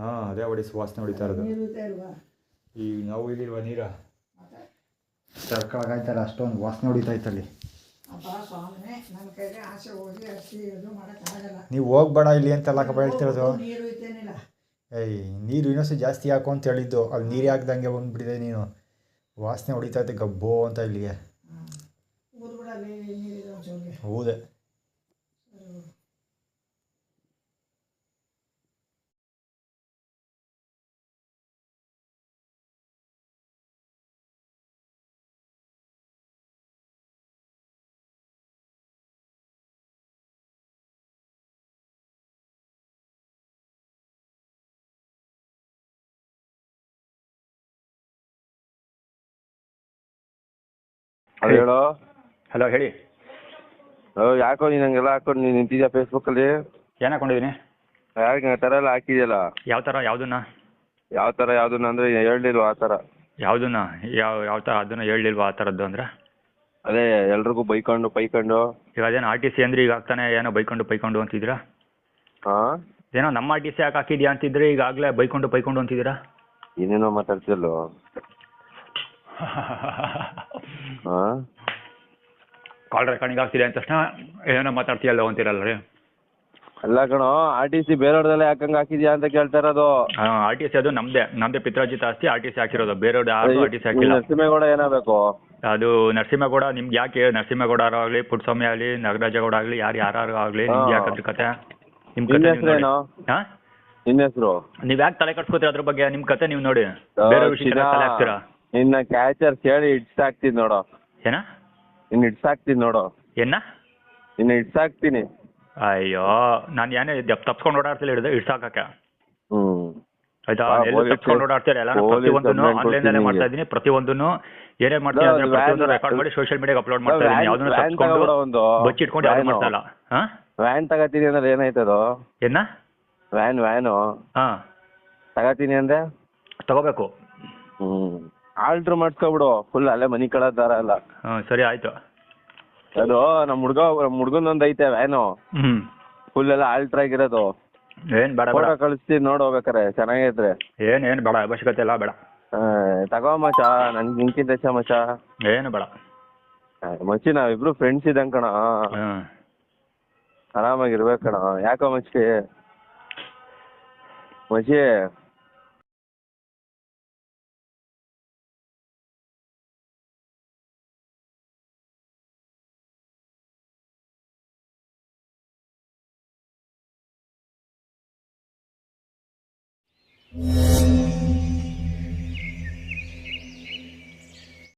ಹಾಂ, ಅದೇ ಹೊಡಿಸಿ ವಾಸನೆ ಹೊಡಿತಾ ಇರೋದು. ಈಗ ನಾವು ಇಲ್ಲಿಲ್ವ ನೀರು ಸರ್ಕಳಾಗಾಯ್ತಾರೆ, ಅಷ್ಟೊಂದು ವಾಸನೆ ಹೊಡಿತಾ ಇತ್ತಲ್ಲಿ. ನೀವು ಹೋಗ್ಬೇಡ ಇಲ್ಲಿ ಅಂತೆಲ್ಲ ಹೇಳ್ತಿರೋದು. ಏಯ್, ನೀರು ಇನ್ನೊಂದು ಜಾಸ್ತಿ ಹಾಕು ಅಂತ ಹೇಳಿದ್ದು, ಅಲ್ಲಿ ನೀರು ಹಾಕ್ದಂಗೆ ಬಂದ್ಬಿಟ್ಟಿದೆ. ನೀನು ವಾಸನೆ ಹೊಡಿತಾ ಇದ್ದೆ ಗಬ್ಬೋ ಅಂತ ಇಲ್ಲಿಗೆ. ಹೌದೇ, ಅದು ಹೇಳೋ. ಹಲೋ, ಹೇಳಿ. ಯಾಕೋ ನೀನು ಹಂಗೆಲ್ಲ ಹಾಕೊಂಡು ನೀನು ನಿಂತಿದ್ಯಾ ಫೇಸ್ಬುಕ್ಕಲ್ಲಿ? ಏನು ಹಾಕೊಂಡಿದ್ದೀನಿ? ಯಾಕೆ ಆ ಥರ ಎಲ್ಲ ಹಾಕಿದೆಯಲ್ಲ? ಯಾವ ಥರ ಯಾವುದನ್ನ ಯಾವ್ದನ್ನ ಅಂದರೆ ಹೇಳಿಲ್ವಾ ಆ ಥರ? ಯಾವುದನ್ನ ಯಾವ ಥರ ಅದನ್ನು ಹೇಳಲಿಲ್ವಾ ಆ ಥರದ್ದು ಅಂದರೆ? ಅದೇ ಎಲ್ರಿಗೂ ಬೈಕೊಂಡು ಈಗ ಅದೇನು ಆರ್ ಟಿ ಸಿ ಅಂದರೆ ಈಗ ಆಗ್ತಾನೆ ಏನೋ ಬೈಕೊಂಡು ಅಂತಿದ್ದೀರಾ? ಹಾಂ, ಏನೋ ನಮ್ಮ ಆರ್ ಟಿ ಸಿ ಯಾಕೆ ಹಾಕಿದ್ಯಾ ಅಂತಿದ್ರೆ ಈಗಾಗಲೇ ಬೈಕೊಂಡು ಅಂತಿದ್ದೀರಾ? ಏನೇನೋ ಮಾತಾಡ್ತಿಯಲ್ಲೋ. ಹಾಂ, ಕಾಲ್ ರೆಕಾರ್ಡಿಂಗ್ ಆಗ್ತಿದೆ ಅಂದ ತಕ್ಷಣ ಏನೋ ಮಾತಾಡ್ತೀಯಲ್ಲ ಅಂತೀರಲ್ಲ ರೀ. ಅಲ್ಲ ಕಣೋ, ಆರ್ ಟಿ ಸಿ ಬೇರೆಯವ್ರದೆಲ್ಲ ಯಾಕಂಗೆ ಹಾಕಿದ್ಯಾ ಅಂತ ಕೇಳ್ತಾ ಇರೋದು. ಆರ್ ಟಿ ಸಿ ಅದು ನಮ್ಮದೇ ಪಿತ್ರಾರ್ಜಿತ ಆಸ್ತಿ ಆರ್ ಟಿ ಸಿ ಹಾಕಿರೋದು, ಬೇರೆಯವ್ರು ಯಾರು ಆರ್ ಟಿ ಸಿ ಹಾಕಿಲ್ಲ. ನರಸಿಂಹೇಗೌಡ ಏನಾಗಬೇಕು? ಅದು ನರಸಿಂಹೇಗೌಡ ನಿಮ್ಗೆ ಯಾಕೆ? ನರಸಿಂಹೇಗೌಡ ಆಗಲಿ, ಪುಟ್ಟಸ್ವಾಮಿ ಆಗಲಿ, ನಾಗರಾಜಗೌಡ ಆಗಲಿ, ಯಾರು ಆಗಲಿ ನಿಮ್ಗೆ ಯಾಕಂದ್ರೆ ಕತೆ ನಿಮ್ಮ ಕತೆ ಹೆಸರೇನು? ಹಾಂ, ನಿನ್ನ ಹೆಸರು? ನೀವು ಯಾಕೆ ತಲೆ ಕಟ್ಸ್ಕೊತೀರ ಅದ್ರ ಬಗ್ಗೆ? ನಿಮ್ಮ ಕತೆ ನೀವು ನೋಡಿ, ಬೇರೆ ವಿಷಯ ತಲೆ ಹಾಕ್ತೀರಾ. ನಿನ್ನ ಕ್ಯಾಚರ್ ಕೇಳಿ ಇಡ್ಸಾಕ್ತೀನಿ ನೋಡು. ಏನ? ನಿನ್ನ ಇಡ್ಸಾಕ್ತೀನಿ ನೋಡು. ಏನ? ನಿನ್ನ ಇಡ್ಸಾಕ್ತೀನಿ. ಅಯ್ಯೋ, ನಾನು ಏನೇ ತಪ್ಸ್ಕೊಂಡು ಓಡಾಡ್ತಿಲ್ಲ ಇಡ್ಸಾಕಕ್ಕೆ. ಆಯ್ತಾ? ಬಾ, ಎಲ್ಲೂ ತಪ್ಸ್ಕೊಂಡು ಓಡಾಡ್ತಾರೆ ಎಲ್ಲ. ಪ್ರತಿಯೊಂದನ್ನು ಆನ್ಲೈನಲ್ಲೇ ಮಾಡ್ತಾ ಇದ್ದೀನಿ. ಪ್ರತಿಯೊಂದನ್ನು ಏನೇ ಮಾಡ್ತೀನಿ ಅಂದ್ರೆ ಪ್ರತಿಯೊಂದು ರೆಕಾರ್ಡ್ ಮಾಡಿ ಸೋಷಿಯಲ್ ಮೀಡಿಯಾಗೆ ಅಪ್ಲೋಡ್ ಮಾಡ್ತಾ ಇದ್ದೀನಿ. ಯಾವ್ದನ್ನು ತಪ್ಸ್ಕೊಂಡು ಬಚ್ಚಿಟ್ಕೊಂಡು ಯಾವ್ದು ಮಾಡ್ತಾ ಇಲ್ಲ. ಹಾಂ, ವ್ಯಾನ್ ತಗೋತೀನಿ ಅಂದ್ರೆ ಏನಾಯ್ತದು? ಏನ? ವ್ಯಾನು ಹಾಂ ತಗೋತೀನಿ ಅಂದ್ರೆ ತಗೋಬೇಕು. ಆಲ್ಟ್ರ್ ಮಾಡ್ಸ್ಕೊಬಿಡು, ಫುಲ್ ಅಲ್ಲೇ ಮನಿ ಕಳೋದ್ ದಾರ ಅಲ್ಲ. ಹಾಂ, ಸರಿ ಆಯ್ತು. ಅದು ನಮ್ಮ ಹುಡ್ಗಂದೊಂದು ಐತೆ ವ್ಯಾನು, ಫುಲ್ ಎಲ್ಲ ಆಲ್ಟ್ರ್ ಆಗಿರೋದು. ಏನು ಬೇಡ, ಫೋಟೋ ಕಳಿಸ್ತೀನಿ ನೋಡು ಹೋಗ್ಬೇಕಾರೆ, ಚೆನ್ನಾಗೈತ್ರೆ. ಏನು ಬೇಡ, ಅವಶ್ಯಕತೆ ಇಲ್ಲ, ಬೇಡ. ತಗೋ ಮಚ, ನನ್ಗೆ ನಿನ್ಕಿಂತ ಹೆಚ್ಚ ಮಚ. ಏನು ಬೇಡ ಮಚ್ಚಿ, ನಾವಿಬ್ರು ಫ್ರೆಂಡ್ಸ್ ಇದ್ದಂಗೆ ಕಣ. ಆರಾಮಾಗಿರ್ಬೇಕು ಕಣ. ಯಾಕೋ ಮಚ್ಚಿ